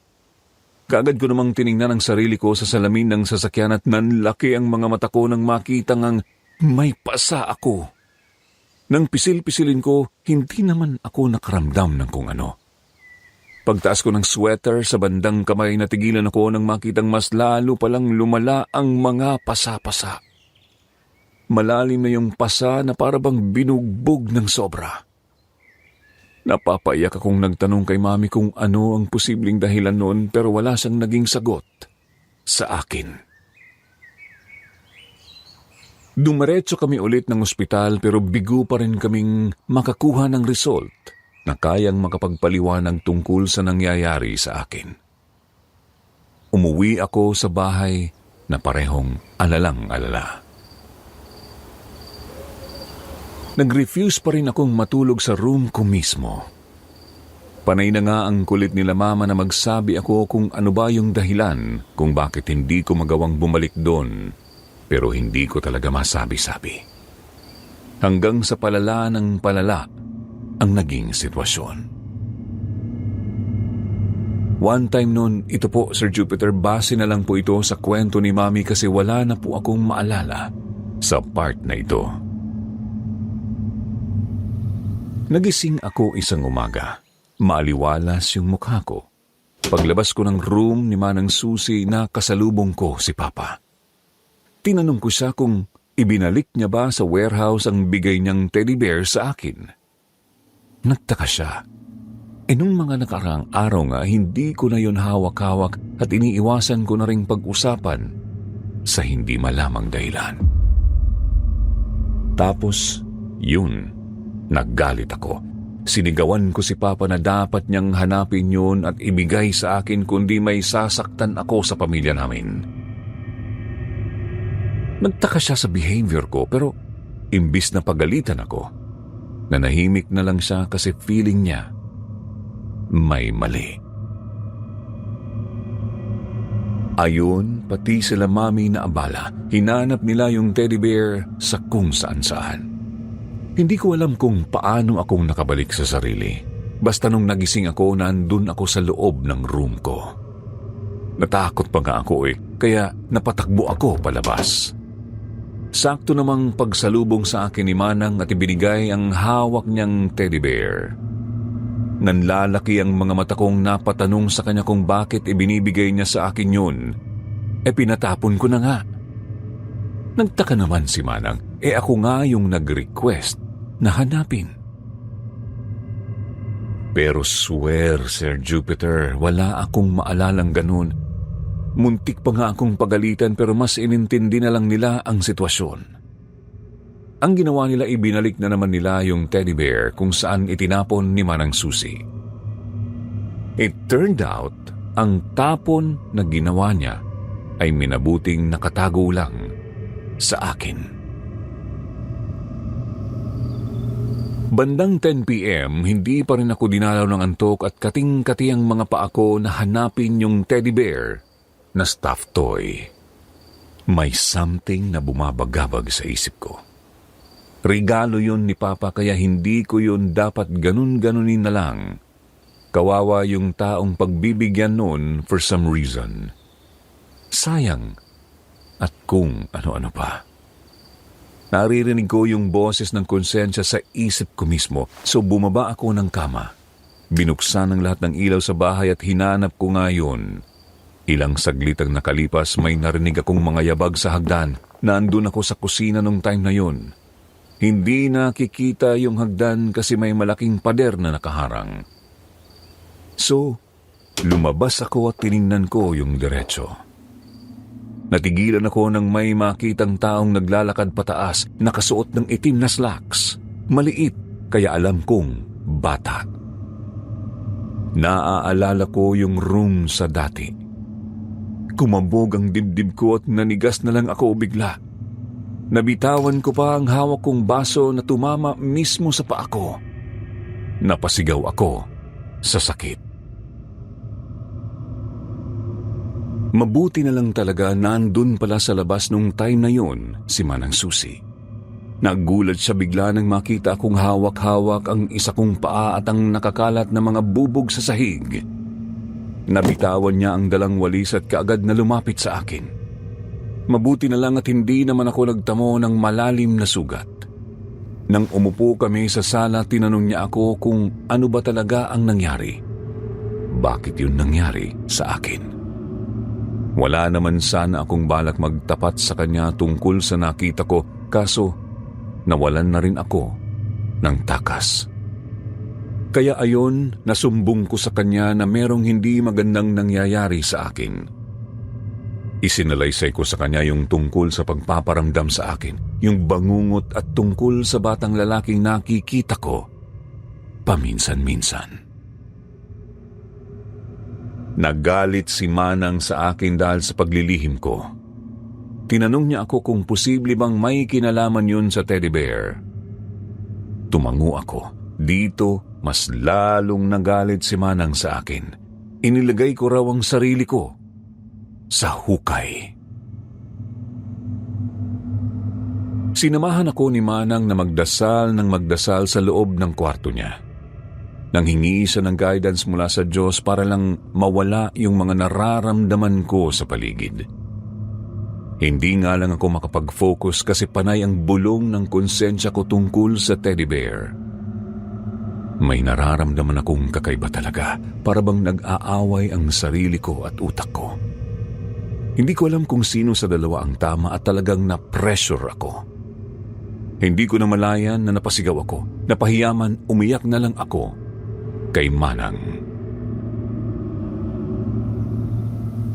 Kaagad ko namang tiningnan ang sarili ko sa salamin ng sasakyan at nanlaki ang mga mata ko nang makita ngang may pasa ako. Nang pisil-pisilin ko, hindi naman ako nakaramdam ng kung ano. Pagtaas ko ng sweater sa bandang kamay, natigilan ako nang makitang mas lalo palang lumala ang mga pasa-pasa. Malalim na yung pasa na parabang binugbog ng sobra. Napapaiyak akong nagtanong kay Mami kung ano ang posibleng dahilan noon, pero wala siyang naging sagot sa akin. Dumiretso kami ulit ng ospital pero bigo pa rin kaming makakuha ng result na kayang makapagpaliwanag tungkol sa nangyayari sa akin. Umuwi ako sa bahay na parehong alalang-alala. Nag-refuse pa rin akong matulog sa room ko mismo. Panay na nga ang kulit nila mama na magsabi ako kung ano ba yung dahilan kung bakit hindi ko magawang bumalik doon, pero hindi ko talaga masabi-sabi. Hanggang sa palala ng palala ang naging sitwasyon. One time noon, ito po Sir Jupiter, base na lang po ito sa kwento ni Mami kasi wala na po akong maalala sa part na ito. Nagising ako isang umaga. Maaliwalas yung mukha ko. Paglabas ko ng room ni Manang Susi na kasalubong ko si Papa. Tinanong ko siya kung ibinalik niya ba sa warehouse ang bigay niyang teddy bear sa akin. Nagtaka siya. Nung mga nakaraang araw nga, hindi ko na yun hawak-hawak at iniiwasan ko na ring pag-usapan sa hindi malamang dahilan. Tapos, yun, naggalit ako. Sinigawan ko si Papa na dapat niyang hanapin yun at ibigay sa akin kundi may sasaktan ako sa pamilya namin. Nagtaka siya sa behavior ko pero imbis na pagalitan ako, nanahimik na lang siya kasi feeling niya may mali. Ayun, pati sila Mami na abala. Hinanap nila yung teddy bear sa kung saan-saan. Hindi ko alam kung paano akong nakabalik sa sarili. Basta nung nagising ako, nandun ako sa loob ng room ko. Natakot pa nga ako kaya napatakbo ako palabas. Sakto namang pagsalubong sa akin ni Manang at ibinigay ang hawak niyang teddy bear. Nanlalaki ang mga mata kong napatanong sa kanya kung bakit ibinibigay niya sa akin yun. Pinatapon ko na nga. Nagtaka naman si Manang, ako nga yung nag-request na hanapin. Pero swear, Sir Jupiter, wala akong maalalang ganun. Muntik pa nga akong pagalitan pero mas inintindi na lang nila ang sitwasyon. Ang ginawa nila, ibinalik na naman nila yung teddy bear kung saan itinapon ni Manang Susi. It turned out, ang tapon na ginawa niya ay minabuting nakatago lang sa akin. Bandang 10 p.m., hindi pa rin ako dinalaw ng antok at kating-kati ang mga paa ko na hanapin yung teddy bear na stuffed toy. May something na bumabagabag sa isip ko. Regalo yun ni Papa kaya hindi ko yun dapat ganun-ganunin na lang. Kawawa yung taong pagbibigyan noon for some reason. Sayang at kung ano-ano pa. Naririnig ko yung boses ng konsensya sa isip ko mismo, so bumaba ako ng kama. Binuksan ang lahat ng ilaw sa bahay at hinanap ko nga yun. Ilang saglit ang nakalipas, may narinig akong mga yabag sa hagdan. Nandun ako sa kusina nung time na yun. Hindi nakikita yung hagdan kasi may malaking pader na nakaharang. So, lumabas ako at tiningnan ko yung diretso. Natigilan ako nang may makitang taong naglalakad pataas, nakasuot ng itim na slacks. Maliit, kaya alam kong bata. Naaalala ko yung room sa dati. Kumambog ang dibdib ko at nanigas na lang ako bigla. Nabitawan ko pa ang hawak kong baso na tumama mismo sa paa ko. Napasigaw ako sa sakit. Mabuti na lang talaga nandun pala sa labas nung time na yun si Manang Susi. Nagulat siya bigla nang makita kong hawak-hawak ang isa kong paa at ang nakakalat na mga bubog sa sahig. Nabitawan niya ang dalang walis at kaagad na lumapit sa akin. Mabuti na lang at hindi naman ako nagtamo ng malalim na sugat. Nang umupo kami sa sala, tinanong niya ako kung ano ba talaga ang nangyari. Bakit yun nangyari sa akin? Wala naman sana akong balak magtapat sa kanya tungkol sa nakita ko, kaso nawalan na rin ako ng takas. Kaya ayon, nasumbong ko sa kanya na merong hindi magandang nangyayari sa akin. Isinalaysay ko sa kanya yung tungkol sa pagpaparamdam sa akin, yung bangungot at tungkol sa batang lalaking nakikita ko paminsan-minsan. Nagalit si Manang sa akin dahil sa paglilihim ko. Tinanong niya ako kung posible bang may kinalaman yun sa teddy bear. Tumango ako. Dito, mas lalong nagalit si Manang sa akin. Inilagay ko raw ang sarili ko sa hukay. Sinamahan ako ni Manang na magdasal sa loob ng kwarto niya. Nanghingi siya ng guidance mula sa Diyos para lang mawala yung mga nararamdaman ko sa paligid. Hindi nga lang ako makapag-focus kasi panay ang bulong ng konsensya ko tungkol sa teddy bear. May nararamdaman akong kakaiba talaga, para bang nag-aaway ang sarili ko at utak ko. Hindi ko alam kung sino sa dalawa ang tama at talagang na-pressure ako. Hindi ko na malayan na napasigaw ako, napahiyaman, umiyak na lang ako kay Manang.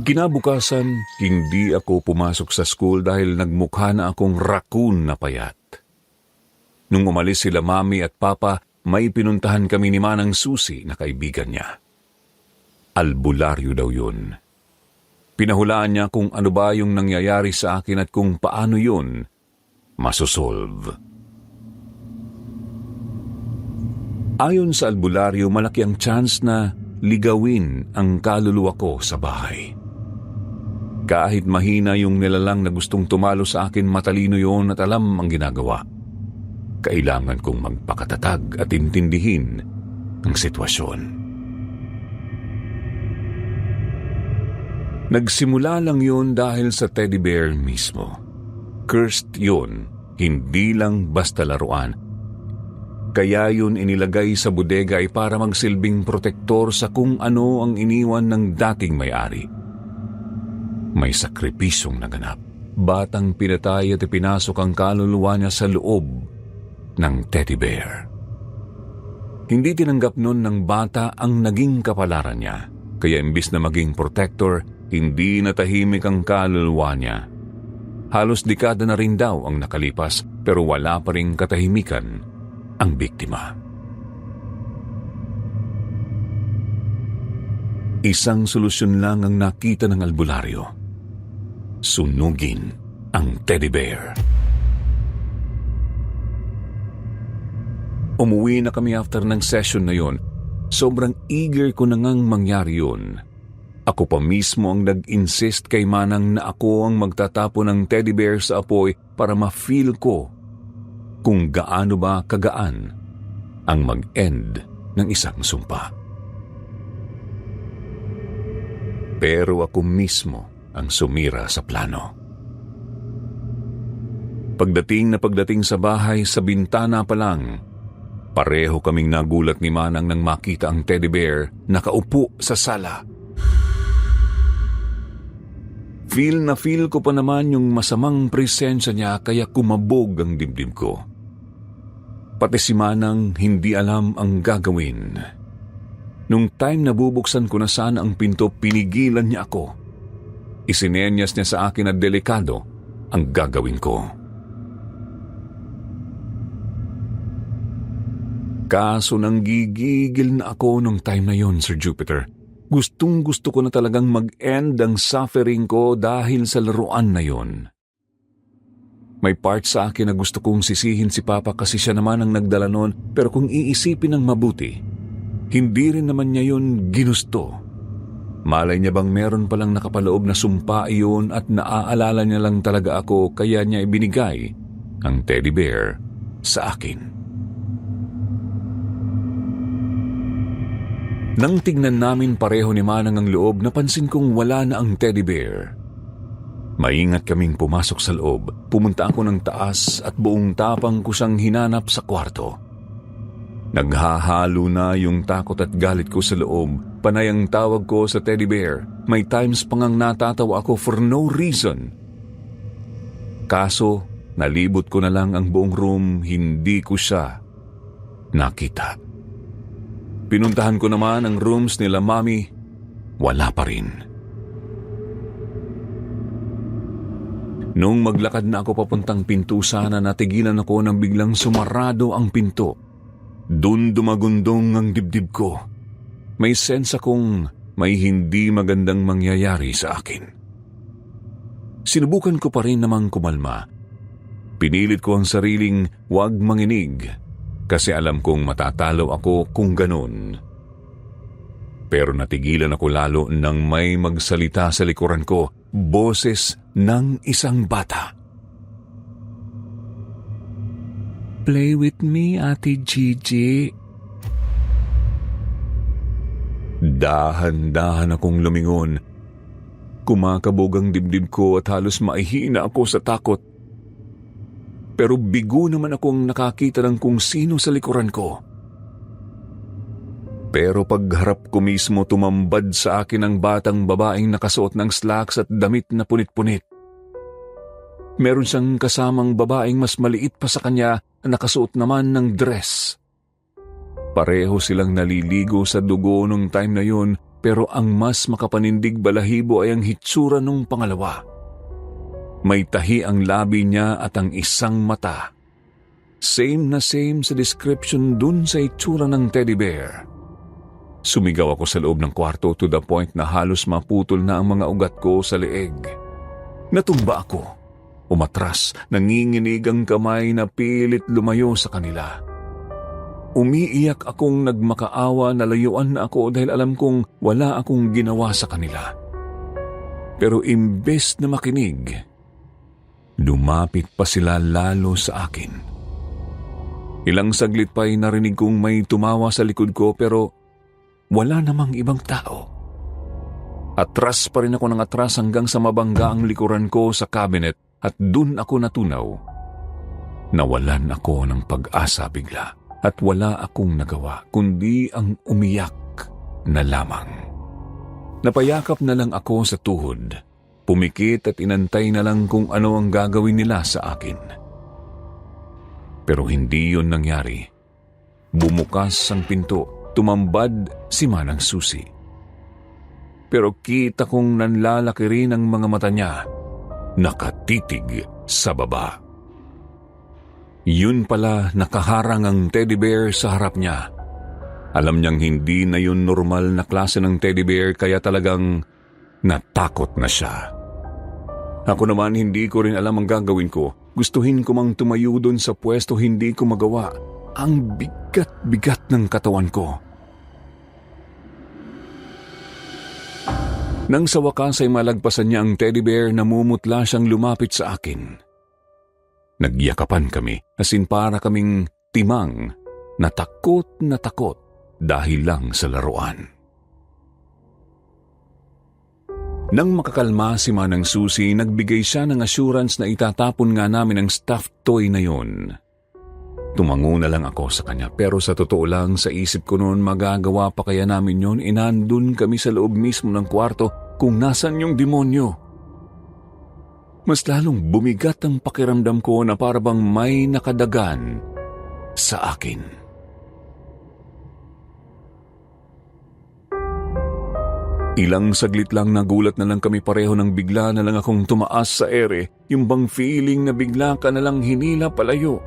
Kinabukasan, hindi ako pumasok sa school dahil nagmukha na akong raccoon na payat. Nung umalis sila Mami at Papa, may pinuntahan kami ni Manang Susi na kaibigan niya. Albularyo daw yun. Pinahulaan niya kung ano ba yung nangyayari sa akin at kung paano yun masosolve. Ayon sa albularyo, malaki ang chance na ligawin ang kaluluwa ko sa bahay. Kahit mahina yung nilalang na gustong tumalo sa akin, matalino yon at alam ang ginagawa. Kailangan kong magpakatatag at intindihin ang sitwasyon. Nagsimula lang yun dahil sa teddy bear mismo. Cursed yun, hindi lang basta laruan. Kaya yun inilagay sa bodega ay para magsilbing protektor sa kung ano ang iniwan ng dating may-ari. May sakripisyong naganap. Batang pinatay at ipinasok ang kaluluwa niya sa loob ng teddy bear. Hindi tinanggap nun ng bata ang naging kapalaran niya. Kaya imbis na maging protector, hindi natahimik ang kaluluwa niya. Halos dekada na rin daw ang nakalipas pero wala pa ring katahimikan ang biktima. Isang solusyon lang ang nakita ng albularyo. Sunugin ang teddy bear. Umuwi na kami after ng session na yon. Sobrang eager ko na ngang mangyari yun. Ako pa mismo ang nag-insist kay Manang na ako ang magtatapo ng teddy bear sa apoy para ma-feel ko kung gaano ba kagaan ang mag-end ng isang sumpa. Pero ako mismo ang sumira sa plano. Pagdating sa bahay, sa bintana pa lang, pareho kaming nagulat ni Manang nang makita ang teddy bear nakaupo sa sala. Feel na feel ko pa naman yung masamang presensya niya kaya kumabog ang dibdib ko. Pati si Manang hindi alam ang gagawin. Nung time na bubuksan ko na sana ang pinto, pinigilan niya ako. Isinenyas niya sa akin na delikado ang gagawin ko. Kaso nang gigigil na ako nung time na yon, Sir Jupiter. Gustong-gusto ko na talagang mag-end ang suffering ko dahil sa laruan na yon. May part sa akin na gusto kong sisihin si Papa kasi siya naman ang nagdala nun, pero kung iisipin ng mabuti, hindi rin naman niya yun ginusto. Malay niya bang meron palang nakapaloob na sumpa iyon at naaalala niya lang talaga ako kaya niya ibinigay ang teddy bear sa akin. Nang tignan namin pareho ni Manang ang loob, napansin kong wala na ang teddy bear. Maingat kaming pumasok sa loob. Pumunta ako ng taas at buong tapang ko siyang hinanap sa kwarto. Naghahalo na yung takot at galit ko sa loob. Panay ang tawag ko sa teddy bear. May times pa ngang natatawa ako for no reason. Kaso, nalibot ko na lang ang buong room, hindi ko siya nakita. Pinuntahan ko naman ang rooms nila Mami, wala pa rin. Nung maglakad na ako papuntang pinto sana, natigilan ako nang biglang sumarado ang pinto. Dun dumagundong ang dibdib ko. May sense akong may hindi magandang mangyayari sa akin. Sinubukan ko pa rin namang kumalma. Pinilit ko ang sariling huwag manginig kasi alam kong matatalo ako kung ganun. Pero natigilan ako lalo nang may magsalita sa likuran ko, boses ng isang bata. "Play with me, Ate Gigi." Dahan-dahan akong lumingon. Kumakabog ang dibdib ko at halos maihina ako sa takot. Pero bigo naman akong nakakita ng kung sino sa likuran ko. Pero pagharap ko mismo, tumambad sa akin ang batang babaeng nakasuot ng slacks at damit na punit-punit. Meron siyang kasamang babaeng mas maliit pa sa kanya na nakasuot naman ng dress. Pareho silang naliligo sa dugo nung time na yun, pero ang mas makapanindig balahibo ay ang hitsura nung pangalawa. May tahi ang labi niya at ang isang mata. Same na same sa description dun sa itsura ng teddy bear. Sumigaw ako sa loob ng kwarto to the point na halos maputol na ang mga ugat ko sa leeg. Natumba ako. Umatras, nanginginig ang kamay na pilit lumayo sa kanila. Umiiyak akong nagmakaawa na layuan na ako dahil alam kong wala akong ginawa sa kanila. Pero imbes na makinig, lumapit pa sila lalo sa akin. Ilang saglit pa'y narinig kong may tumawa sa likod ko pero wala namang ibang tao. Atras pa rin ako ng atras hanggang sa mabangga ang likuran ko sa cabinet at dun ako natunaw. Nawalan ako ng pag-asa bigla at wala akong nagawa kundi ang umiyak na lamang. Napayakap na lang ako sa tuhod, pumikit at inantay na lang kung ano ang gagawin nila sa akin. Pero hindi yun nangyari. Bumukas ang pinto. Tumambad si Manang Susi. Pero kita kong nanlalaki rin ang mga mata niya, nakatitig sa baba. Yun pala, nakaharang ang teddy bear sa harap niya. Alam niyang hindi na yun normal na klase ng teddy bear kaya talagang natakot na siya. Ako naman hindi ko rin alam ang gagawin ko. Gustuhin ko mang tumayo dun sa pwesto, hindi ko magawa. Ang bigat-bigat ng katawan ko. Nang sa wakas ay malagpasan niya ang teddy bear, namumutla siyang lumapit sa akin. Nagyakapan kami, as in para kaming timang, na takot dahil lang sa laruan. Nang makakalma si Manang Susi, nagbigay siya ng assurance na itatapon nga namin ang stuffed toy na yon. Tumango na lang ako sa kanya pero sa totoo lang sa isip ko noon magagawa pa kaya namin yun, inandun kami sa loob mismo ng kwarto kung nasan yung demonyo. Mas lalong bumigat ang pakiramdam ko na parabang may nakadagan sa akin. Ilang saglit lang nagulat na lang kami pareho nang bigla na lang akong tumaas sa ere, yung bang feeling na bigla ka na lang hinila palayo.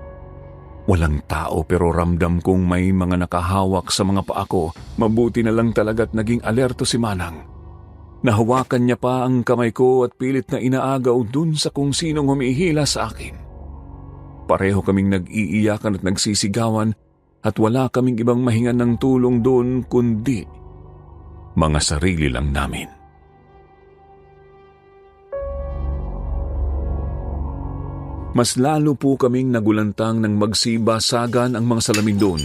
Walang tao pero ramdam kong may mga nakahawak sa mga paa ko. Mabuti na lang talaga't naging alerto si Manang. Nahawakan niya pa ang kamay ko at pilit na inaagaw dun sa kung sinong humihila sa akin. Pareho kaming nag-iiyakan at nagsisigawan at wala kaming ibang mahingan ng tulong dun kundi mga sarili lang namin. Mas lalo po kaming nagulantang nang magsibasagan ang mga salamin doon.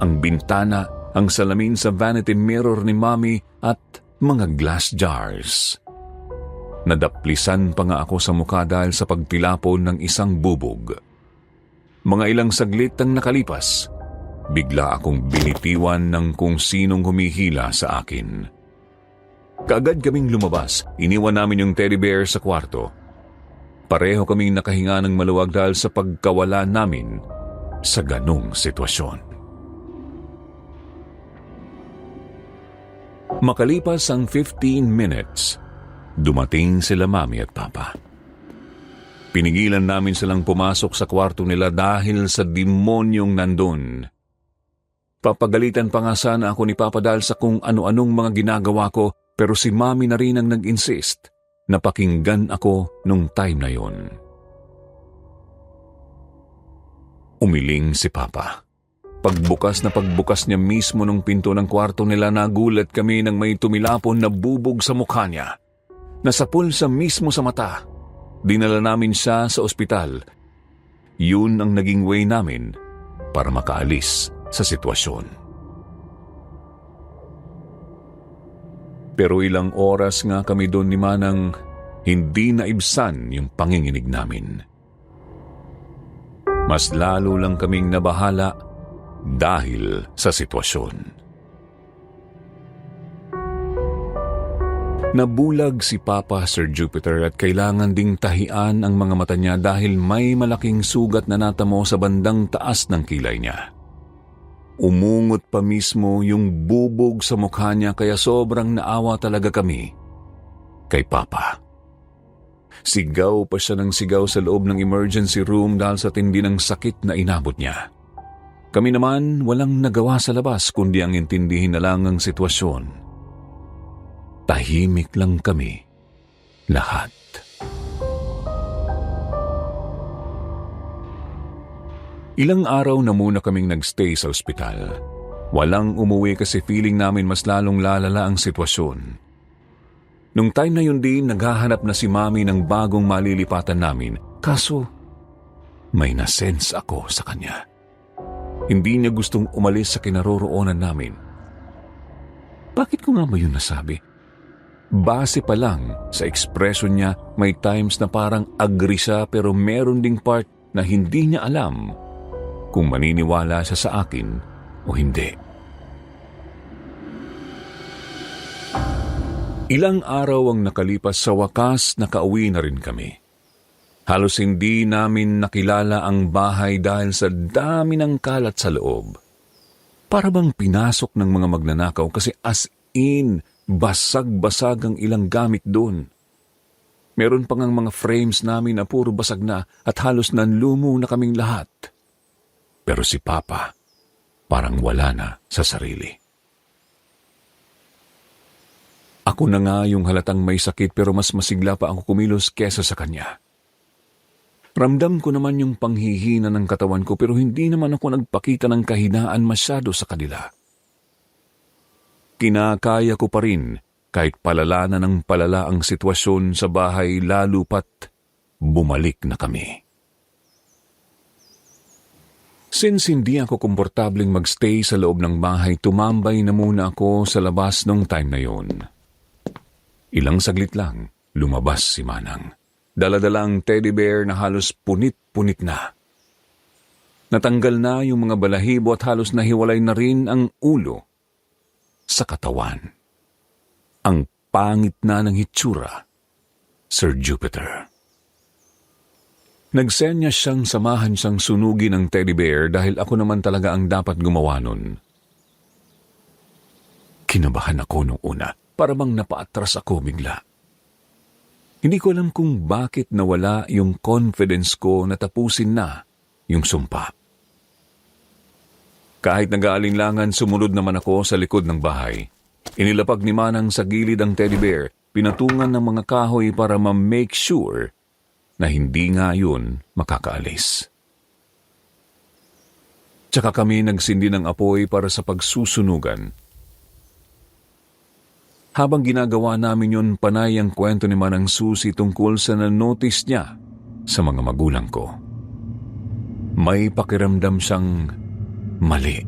Ang bintana, ang salamin sa vanity mirror ni Mommy at mga glass jars. Nadaplisan pa nga ako sa mukha dahil sa pagtilapon ng isang bubog. Mga ilang saglit ang nakalipas, bigla akong binitiwan ng kung sinong humihila sa akin. Kaagad kaming lumabas, iniwan namin yung teddy bear sa kwarto. Pareho kaming nakahinga ng maluwag dahil sa pagkawala namin sa ganong sitwasyon. Makalipas ang 15 minutes, dumating sila Mami at Papa. Pinigilan namin silang pumasok sa kwarto nila dahil sa demonyong nandun. Papagalitan pa nga sana ako ni Papa dahil sa kung ano-anong mga ginagawa ko, pero si Mami na rin ang nag-insist na pakinggan ako nung time na yon. Umiling si Papa. Pagbukas niya mismo ng pinto ng kwarto nila, nagulat kami nang may tumilapon na bubog sa mukha niya. Nasapul sa mismo sa mata. Dinala namin siya sa ospital. Yun ang naging way namin para makaalis sa sitwasyon. Pero ilang oras nga kami doon ni Manang, hindi naibsan yung panginginig namin. Mas lalo lang kaming nabahala dahil sa sitwasyon. Nabulag si Papa, Sir Jupiter, at kailangan ding tahian ang mga mata niya dahil may malaking sugat na natamo sa bandang taas ng kilay niya. Umungot pa mismo yung bubog sa mukha niya, kaya sobrang naawa talaga kami kay Papa. Sigaw pa siya ng sigaw sa loob ng emergency room dahil sa tindi ng sakit na inabot niya. Kami naman walang nagawa sa labas kundi ang intindihin na lang ang sitwasyon. Tahimik lang kami lahat. Ilang araw na muna kaming nagstay sa ospital. Walang umuwi kasi feeling namin mas lalong lalala ang sitwasyon. Nung time na yun din, naghahanap na si Mami ng bagong malilipatan namin. Kaso, may nasense ako sa kanya. Hindi niya gustong umalis sa kinaroroonan namin. Bakit ko nga ba yun nasabi? Base pa lang sa ekspresyon niya, may times na parang agree siya pero meron ding part na hindi niya alam kung maniniwala siya sa akin o hindi. Ilang araw ang nakalipas, sa wakas nakauwi na rin kami. Halos hindi namin nakilala ang bahay dahil sa dami ng kalat sa loob. Para bang pinasok ng mga magnanakaw kasi as in, basag-basag ang ilang gamit doon. Meron pang ang mga frames namin na puro basag na at halos nanlumo na kaming lahat. Pero si Papa, parang wala na sa sarili. Ako na nga yung halatang may sakit pero mas masigla pa ako kumilos kesa sa kanya. Ramdam ko naman yung panghihina ng katawan ko pero hindi naman ako nagpakita ng kahinaan masyado sa kanila. Kinakaya ko pa rin kahit palala na ng palala ang sitwasyon sa bahay, lalo pat bumalik na kami. Since hindi ako komportabling magstay sa loob ng bahay, tumambay na muna ako sa labas nung time na yon. Ilang saglit lang, lumabas si Manang. Dala-dalang teddy bear na halos punit-punit na. Natanggal na yung mga balahibo at halos nahiwalay na rin ang ulo sa katawan. Ang pangit na ng hitsura, Sir Jupiter. Nagsenya siyang samahan siyang sunugin ng teddy bear dahil ako naman talaga ang dapat gumawa nun. Kinabahan ako nung una, para bang napaatras ako bigla. Hindi ko alam kung bakit nawala yung confidence ko na tapusin na yung sumpa. Kahit nag-aalinlangan, sumunod naman ako sa likod ng bahay. Inilapag ni Manang sa gilid ang teddy bear, pinatungan ng mga kahoy para ma-make sure na hindi nga yun makakaalis. Tsaka kami nagsindi ng apoy para sa pagsusunugan. Habang ginagawa namin yun, panay ang kwento ni Manang Susi tungkol sa na-notice niya sa mga magulang ko. May pakiramdam siyang mali.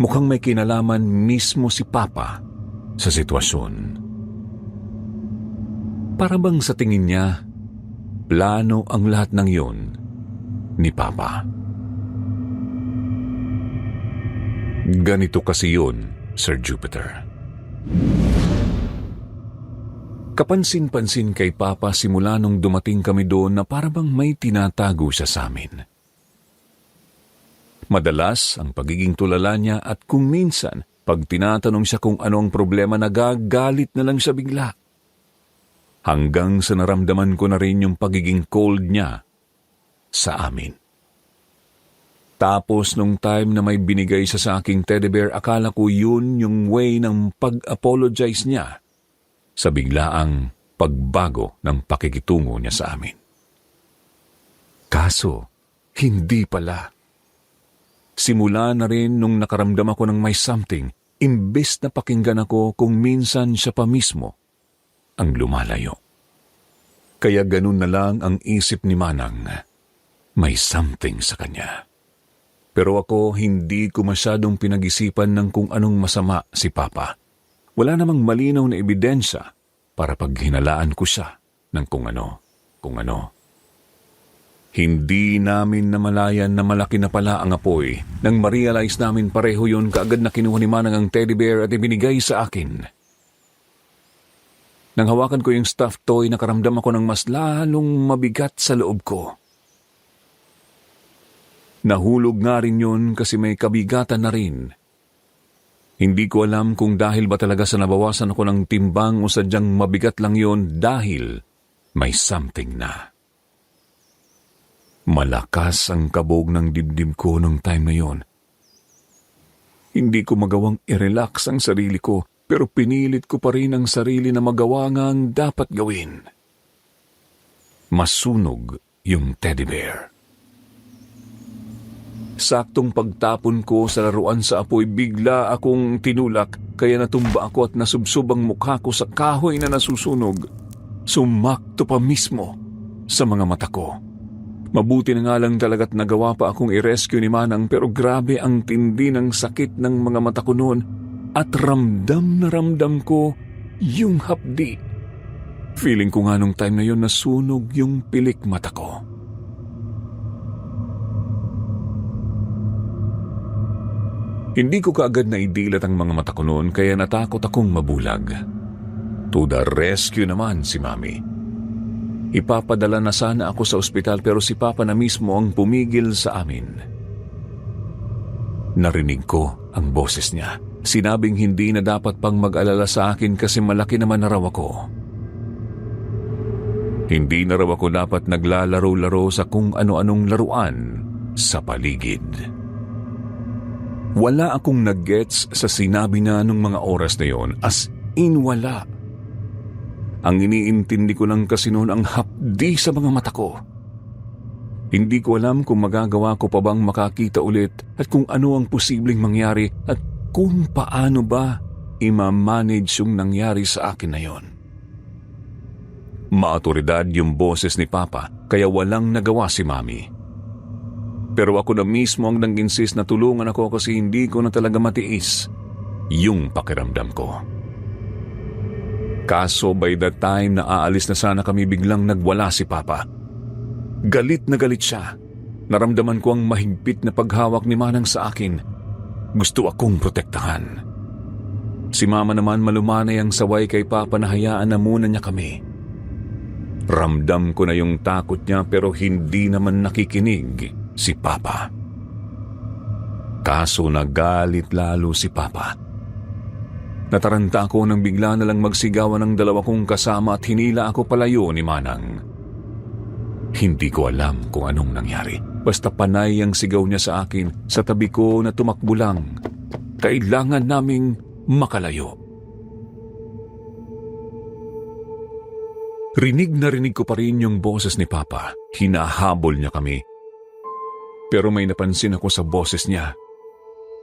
Mukhang may kinalaman mismo si Papa sa sitwasyon. Para bang sa tingin niya, plano ang lahat ng yun ni Papa. Ganito kasi yun, Sir Jupiter. Kapansin-pansin kay Papa simula nung dumating kami doon na para bang may tinatago siya sa amin. Madalas ang pagiging tulala niya at kung minsan, pag tinatanong siya kung ano ang problema, nagagalit na lang siya bigla. Hanggang sa naramdaman ko na rin yung pagiging cold niya sa amin. Tapos nung time na may binigay siya sa aking teddy bear, akala ko yun yung way ng pag-apologize niya sa biglaang pagbago ng pakikitungo niya sa amin. Kaso, hindi pala. Simula na rin nung nakaramdam ako ng may something, imbes na pakinggan ako kung minsan siya pa mismo ang lumalayo. Kaya ganun na lang ang isip ni Manang, may something sa kanya. Pero ako hindi ko masyadong pinag-isipan ng kung anong masama si Papa. Wala namang malinaw na ebidensya para paghinalaan ko siya ng kung ano. Hindi namin namalayan na malaki na pala ang apoy. Nang ma-realize namin pareho yun, kaagad na kinuha ni Manang ang teddy bear at ibinigay sa akin. Nang hawakan ko yung stuffed toy, nakaramdam ako ng mas lalong mabigat sa loob ko. Nahulog nga rin yun kasi may kabigatan na rin. Hindi ko alam kung dahil ba talaga sa nabawasan ako ng timbang o sadyang mabigat lang yun dahil may something na. Malakas ang kabog ng dibdib ko nung time na yon. Hindi ko magawang i-relax ang sarili ko, pero pinilit ko pa rin ang sarili na magawa nga ang dapat gawin. Masunog yung teddy bear. Saktong pagtapon ko sa laruan sa apoy, bigla akong tinulak, kaya natumba ako at nasubsob ang mukha ko sa kahoy na nasusunog. Sumakto pa mismo sa mga mata ko. Mabuti na nga lang talaga't nagawa pa akong i-rescue ni Manang, pero grabe ang tindi ng sakit ng mga mata ko noon at ramdam na ramdam ko yung hapdi. Feeling ko nga nung time na yon nasunog yung pilik mata ko. Hindi ko kaagad na idilat ang mga mata ko noon, kaya natakot akong mabulag. To the rescue naman si Mami. Ipapadala na sana ako sa ospital, pero si Papa na mismo ang pumigil sa amin. Narinig ko ang boses niya. Sinabing hindi na dapat pang mag-alala sa akin kasi malaki naman na raw ako. Hindi na raw ako dapat naglalaro-laro sa kung ano-anong laruan sa paligid. Wala akong nag-gets sa sinabi niya nung mga oras na yon, as in wala. Ang iniintindi ko lang kasi noon ang hapdi sa mga mata ko. Hindi ko alam kung magagawa ko pa bang makakita ulit at kung ano ang posibleng mangyari at kung paano ba i-manage yung nangyari sa akin na yon. Maautoridad yung boses ni Papa, kaya walang nagawa si Mami. Pero ako na mismo ang nag-insist na tulungan ako kasi hindi ko na talaga matiis yung pakiramdam ko. Kaso by the time na aalis na sana kami, biglang nagwala si Papa. Galit na galit siya. Naramdaman ko ang mahigpit na paghawak ni Manang sa akin. Gusto akong protektahan. Si Mama naman malumanay ang saway kay Papa na hayaan na muna niya kami. Ramdam ko na yung takot niya, pero hindi naman nakikinig si Papa. Kaso nagalit lalo si Papa. Nataranta ako nang bigla na lang magsigawan ng dalawa kong kasama at hinila ako palayo ni Manang. Hindi ko alam kung anong nangyari. Basta panay ang sigaw niya sa akin sa tabi ko na tumakbo lang. Kailangan naming makalayo. Rinig na rinig ko pa rin yung boses ni Papa. Hinahabol niya kami. Pero may napansin ako sa boses niya.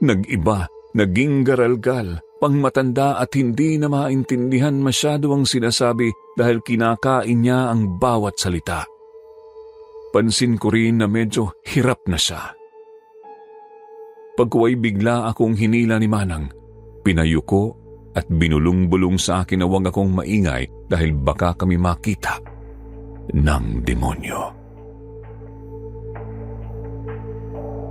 Nag-iba, naging garalgal, pangmatanda at hindi na maintindihan masyado ang sinasabi dahil kinakain niya ang bawat salita. Pansin ko rin na medyo hirap na siya. Pagkuway bigla akong hinila ni Manang, pinayuko at binulong-bulong sa akin na huwag akong maingay dahil baka kami makita ng demonyo.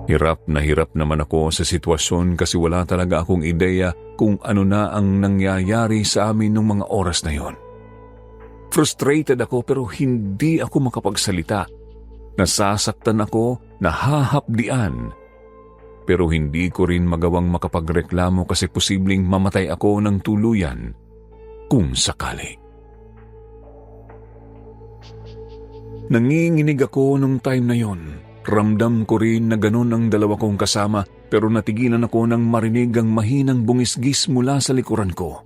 Hirap naman ako sa sitwasyon kasi wala talaga akong ideya kung ano na ang nangyayari sa amin nung mga oras na yon. Frustrated ako pero hindi ako makapagsalita. Nasasaktan ako, nahahapdian. Pero hindi ko rin magawang makapagreklamo kasi posibleng mamatay ako ng tuluyan kung sakali. Nanginginig ako nung time na yon. Ramdam ko rin na ganun ang dalawa kong kasama pero natigilan ako nang marinig ang mahinang bungisgis mula sa likuran ko.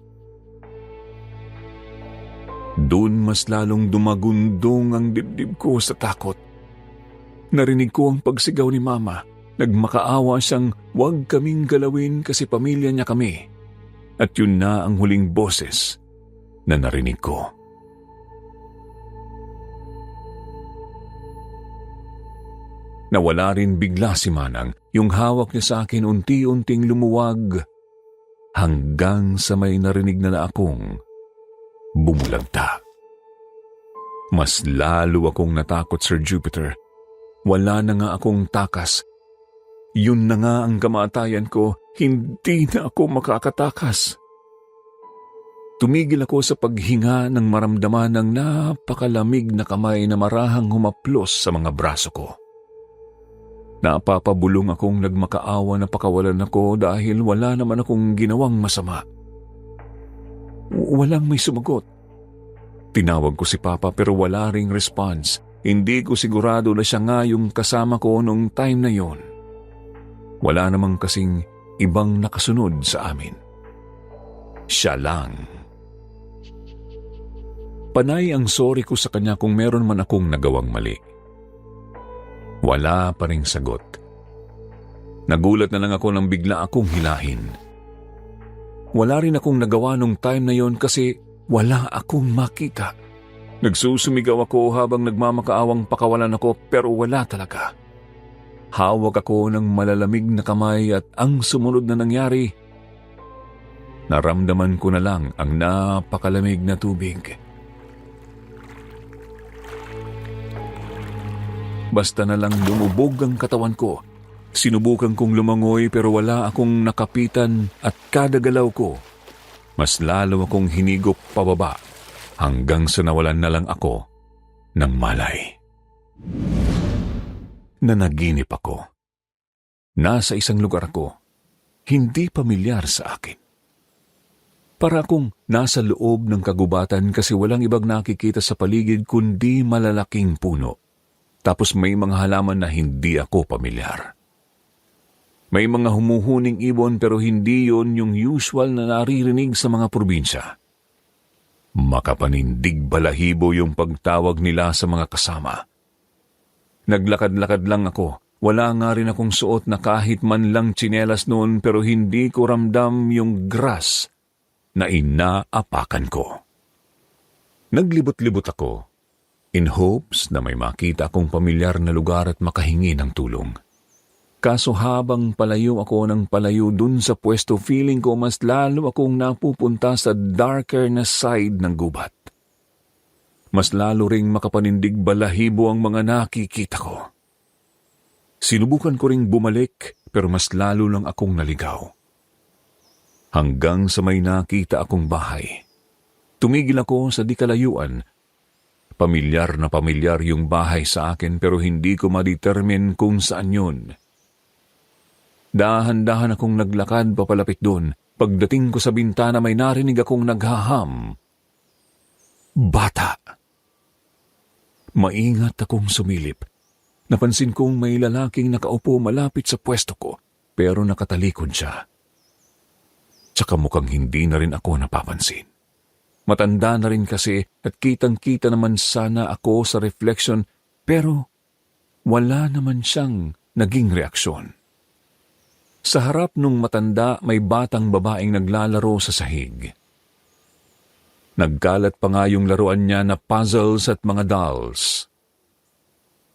Doon mas lalong dumagundong ang dibdib ko sa takot. Narinig ko ang pagsigaw ni Mama. Nagmakaawa siyang huwag kaming galawin kasi pamilya niya kami. At yun na ang huling boses na narinig ko. Nawala rin bigla si Manang. Yung hawak niya sa akin unti-unting lumuwag hanggang sa may narinig na akong bumulagta. Mas lalo akong natakot, Sir Jupiter. Wala na nga akong takas. Yun na nga ang kamatayan ko, hindi na ako makakatakas. Tumigil ako sa paghinga nang maramdaman ng napakalamig na kamay na marahang humaplos sa mga braso ko. Napapabulong akong nagmakaawa na pakawalan ako dahil wala naman akong ginawang masama. Walang may sumagot. Tinawag ko si Papa pero wala ring response. Hindi ko sigurado na siya nga yung kasama ko nung time na yon. Wala namang kasing ibang nakasunod sa amin. Siya lang. Panay ang sorry ko sa kanya kung meron man akong nagawang mali. Wala pa ring sagot. Nagulat na lang ako nang bigla akong hilahin. Wala rin akong nagawa nung time na yon kasi wala akong makita. Nagsusumigaw ako habang nagmamakaawang pakawalan ako pero wala talaga. Hawak ako ng malalamig na kamay at ang sumunod na nangyari, naramdaman ko na lang ang napakalamig na tubig. Basta na lang lumubog ang katawan ko. Sinubukan kong lumangoy pero wala akong nakapitan at kada galaw ko, mas lalo akong hinigop pababa hanggang sa nawalan na lang ako ng malay. Nanaginip ako. Nasa isang lugar ako, hindi pamilyar sa akin. Para akong nasa loob ng kagubatan kasi walang ibang nakikita sa paligid kundi malalaking puno. Tapos may mga halaman na hindi ako pamilyar. May mga humuhuning ibon pero hindi yon yung usual na naririnig sa mga probinsya. Makapanindig balahibo yung pagtawag nila sa mga kasama. Naglakad-lakad lang ako. Wala nga rin akong suot na kahit man lang tsinelas noon pero hindi ko ramdam yung grass na inaapakan ko. Naglibot-libot ako in hopes na may makita akong pamilyar na lugar at makahingi ng tulong. Kaso habang palayo ako ng palayo dun sa pwesto, feeling ko mas lalo akong napupunta sa darker na side ng gubat. Mas lalo ring makapanindig balahibo ang mga nakikita ko. Sinubukan ko ring bumalik pero mas lalo lang akong naligaw. Hanggang sa may nakita akong bahay. Tumigil ako sa di kalayuan. Pamilyar na pamilyar yung bahay sa akin pero hindi ko ma-determine kung saan yun. Dahan-dahan akong naglakad papalapit doon. Pagdating ko sa bintana may narinig akong naghaham. Bata. Maingat akong sumilip. Napansin kong may lalaking nakaupo malapit sa pwesto ko pero nakatalikod siya. Tsaka mukhang hindi na rin ako napapansin. Matanda na rin kasi at kitang-kita naman sana ako sa reflection pero wala naman siyang naging reaksyon. Sa harap nung matanda may batang babaeng naglalaro sa sahig. Nagkalat pa nga yung laruan niya na puzzles at mga dolls.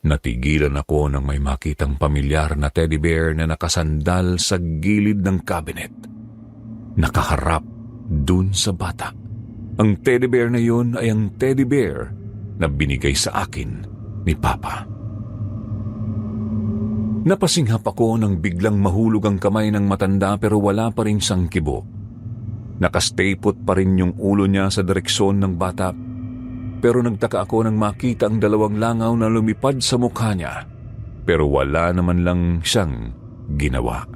Natigilan ako nang may makitang pamilyar na teddy bear na nakasandal sa gilid ng cabinet. Nakaharap dun sa bata. Ang teddy bear na yun ay ang teddy bear na binigay sa akin ni Papa. Napasinghap ako nang biglang mahulog ang kamay ng matanda pero wala pa rin siyang kibo. Nakastay put pa rin yung ulo niya sa direksyon ng bata pero nagtaka ako nang makita ang dalawang langaw na lumipad sa mukha niya pero wala naman lang siyang ginawa.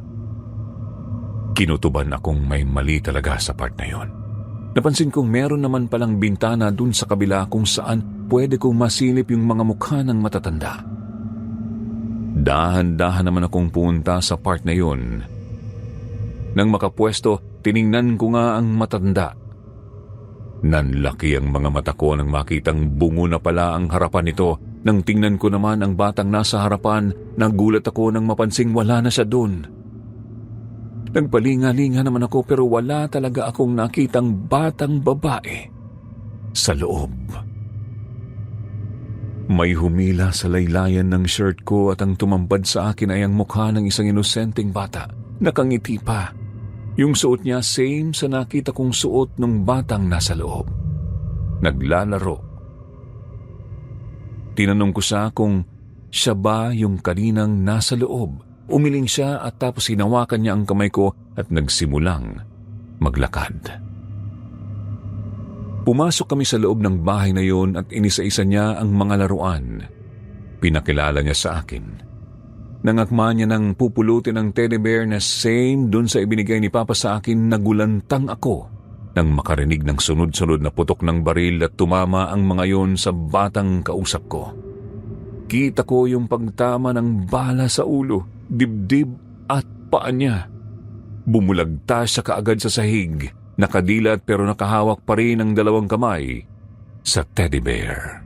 Kinutuban akong may mali talaga sa part na yon. Napansin kong meron naman palang bintana dun sa kabila kung saan pwede kong masilip yung mga mukha ng matatanda. Dahan-dahan naman akong punta sa part na yun. Nang makapwesto, tiningnan ko nga ang matanda. Nanlaki ang mga mata ko nang makitang bungo na pala ang harapan nito. Nang tingnan ko naman ang batang nasa harapan, nagulat ako nang mapansing wala na siya doon. Nagpalinga-linga naman ako pero wala talaga akong nakitang batang babae sa loob. May humila sa laylayan ng shirt ko at ang tumambad sa akin ay ang mukha ng isang inosenteng bata. Nakangiti pa. Yung suot niya same sa nakita kong suot ng batang nasa loob. Naglalaro. Tinanong ko siya kung siya ba yung kaninang nasa loob. Umiling siya at tapos hinawakan niya ang kamay ko at nagsimulang maglakad. Pumasok kami sa loob ng bahay na yun at inisa-isa niya ang mga laruan. Pinakilala niya sa akin. Nangakma niya ng pupulutin ng teddy bear na same dun sa ibinigay ni Papa sa akin. Nagulantang ako nang makarinig ng sunod-sunod na putok ng baril at tumama ang mga yon sa batang kausap ko. Kita ko yung pagtama ng bala sa ulo, dibdib at paa niya. Bumulagta siya kaagad sa sahig, nakadilat pero nakahawak pa rin ang dalawang kamay sa teddy bear.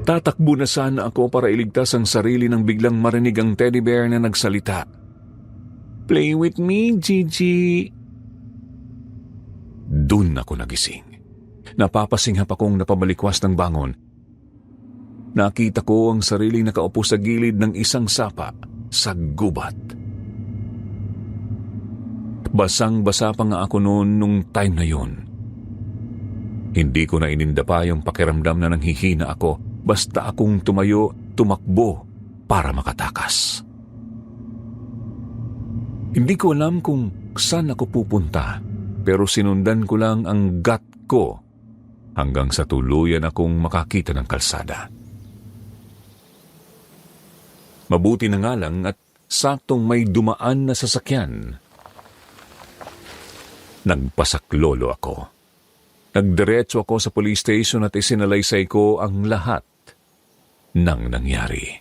Tatakbo na sana ako para iligtas ang sarili nang biglang marinig ang teddy bear na nagsalita. "Play with me, Gigi." Doon ako nagising. Napapasinghap akong napabalikwas ng bangon. Nakita ko ang sariling nakaupo sa gilid ng isang sapa sa gubat. Basang-basa pa nga ako noon nung time na yun. Hindi ko na ininda pa yung pakiramdam na nanghihina ako basta akong tumakbo para makatakas. Hindi ko alam kung saan ako pupunta pero sinundan ko lang ang gut ko hanggang sa tuluyan akong makakita ng kalsada. Mabuti na nga lang at saktong may dumaan na sasakyan. Nagpasaklolo ako. Nagdiretso ako sa police station at isinalaysay ko ang lahat ng nangyari.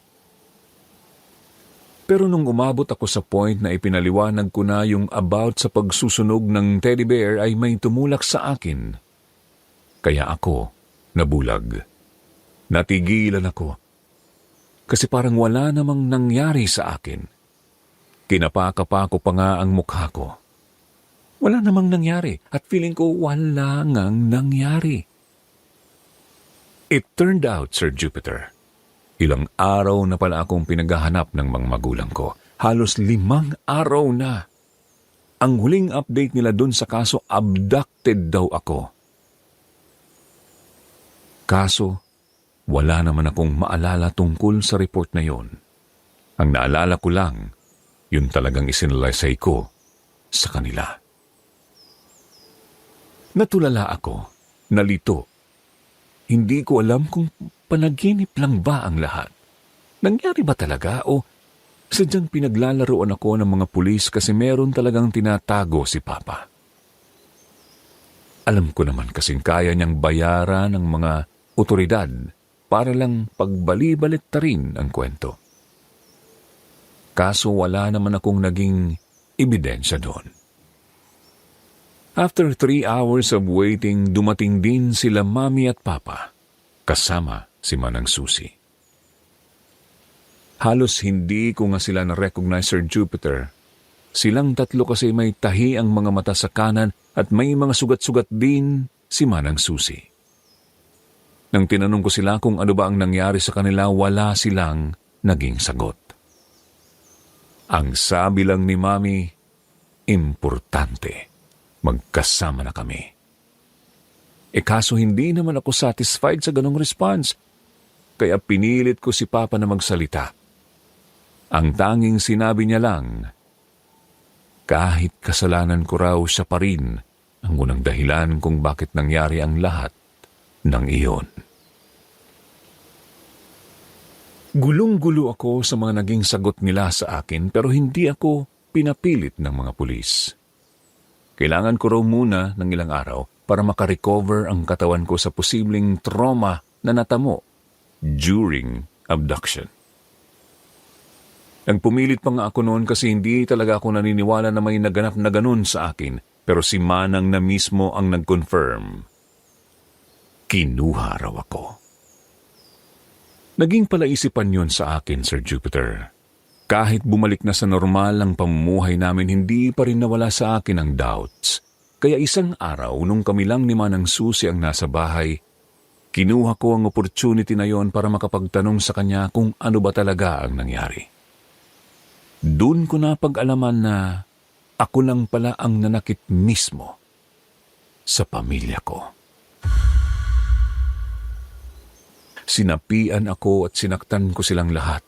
Pero nung umabot ako sa point na ipinaliwanag ko na yung about sa pagsusunog ng teddy bear ay may tumulak sa akin. Kaya ako nabulag. Natigilan ako. Kasi parang wala namang nangyari sa akin. Kinapaka ko pa nga ang mukha ko. Wala namang nangyari at feeling ko wala ngang nangyari. It turned out, Sir Jupiter, ilang araw na pala akong pinaghahanap ng mga magulang ko. Halos 5 araw na. Ang huling update nila dun sa kaso, abducted daw ako. Kaso, wala naman akong maalala tungkol sa report na yon. Ang naalala ko lang, yun talagang isinalaysay ko sa kanila. Natulala ako, nalito. Hindi ko alam kung panaginip lang ba ang lahat. Nangyari ba talaga o sadyang pinaglalaroan ako ng mga pulis kasi meron talagang tinatago si Papa? Alam ko naman kasing kaya niyang bayaran ng mga otoridad para lang pagbali-balittarin ang kwento. Kaso wala naman akong naging ebidensya doon. After 3 hours of waiting, dumating din sila Mami at Papa, kasama si Manang Susi. Halos hindi ko nga sila na-recognize, Sir Jupiter. Silang tatlo kasi may tahi ang mga mata sa kanan at may mga sugat-sugat din si Manang Susi. Nang tinanong ko sila kung ano ba ang nangyari sa kanila, wala silang naging sagot. Ang sabi lang ni Mami, importante, magkasama na kami. Kaso hindi naman ako satisfied sa ganong response, kaya pinilit ko si Papa na magsalita. Ang tanging sinabi niya lang, kahit kasalanan ko raw siya pa rin ang unang dahilan kung bakit nangyari ang lahat ng iyon. Gulong-gulo ako sa mga naging sagot nila sa akin pero hindi ako pinapilit ng mga pulis. Kailangan ko raw muna ng ilang araw para makarecover ang katawan ko sa posibleng trauma na natamo during abduction. Nagpumilit pa nga ako noon kasi hindi talaga ako naniniwala na may naganap na ganun sa akin, pero si Manang na mismo ang nag-confirm. Kinuha raw ako. Naging palaisipan yun sa akin, Sir Jupiter. Kahit bumalik na sa normal ang pamumuhay namin, hindi pa rin nawala sa akin ang doubts. Kaya isang araw, nung kami lang ni Manang Susi ang nasa bahay, kinuha ko ang opportunity na yon para makapagtanong sa kanya kung ano ba talaga ang nangyari. Doon ko napag-alaman na ako lang pala ang nanakit mismo sa pamilya ko. Sinapian ako at sinaktan ko silang lahat.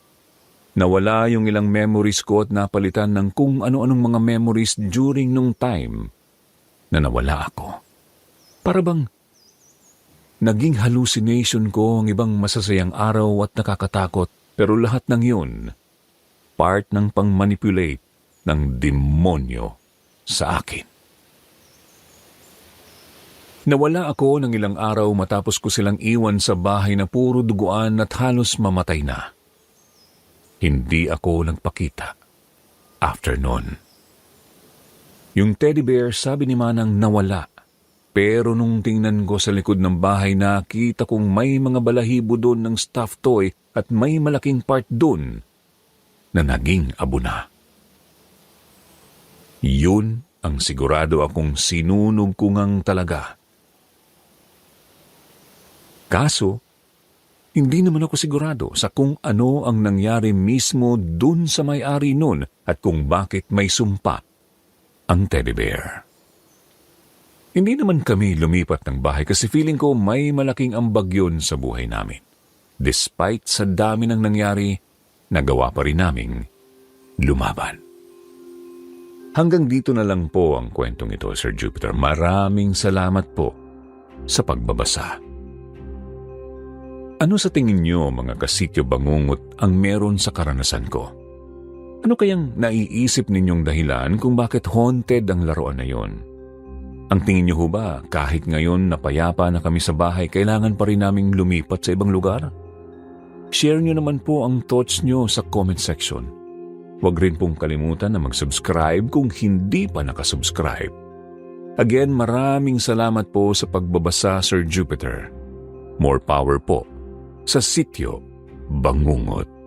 Nawala yung ilang memories ko at napalitan ng kung ano-anong mga memories during nung time na nawala ako. Para bang naging hallucination ko ang ibang masasayang araw at nakakatakot, pero lahat ng yun, part ng pang-manipulate ng demonyo sa akin. Nawala ako ng ilang araw matapos ko silang iwan sa bahay na puro duguan at halos mamatay na. Hindi ako nagpakita after nun. Yung teddy bear, sabi ni Manang, nawala. Pero nung tingnan ko sa likod ng bahay, nakita kong may mga balahibo doon ng stuffed toy at may malaking part doon na naging abo na. Yun ang sigurado akong sinunog ko ngang talaga. Kaso, hindi naman ako sigurado sa kung ano ang nangyari mismo dun sa may-ari nun at kung bakit may sumpa ang teddy bear. Hindi naman kami lumipat ng bahay kasi feeling ko may malaking ambag yun sa buhay namin. Despite sa dami ng nangyari, nagawa pa rin naming lumaban. Hanggang dito na lang po ang kwentong ito, Sir Jupiter. Maraming salamat po sa pagbabasa. Ano sa tingin niyo, mga kasityo bangungot, ang meron sa karanasan ko? Ano kayang naiisip ninyong dahilan kung bakit haunted ang laruan na yon? Ang tingin niyo ho ba, kahit ngayon napayapa na kami sa bahay, kailangan pa rin naming lumipat sa ibang lugar? Share niyo naman po ang thoughts niyo sa comment section. Huwag rin pong kalimutan na mag-subscribe kung hindi pa nakasubscribe. Again, maraming salamat po sa pagbabasa, Sir Jupiter. More power po sa Sityo Bangungot.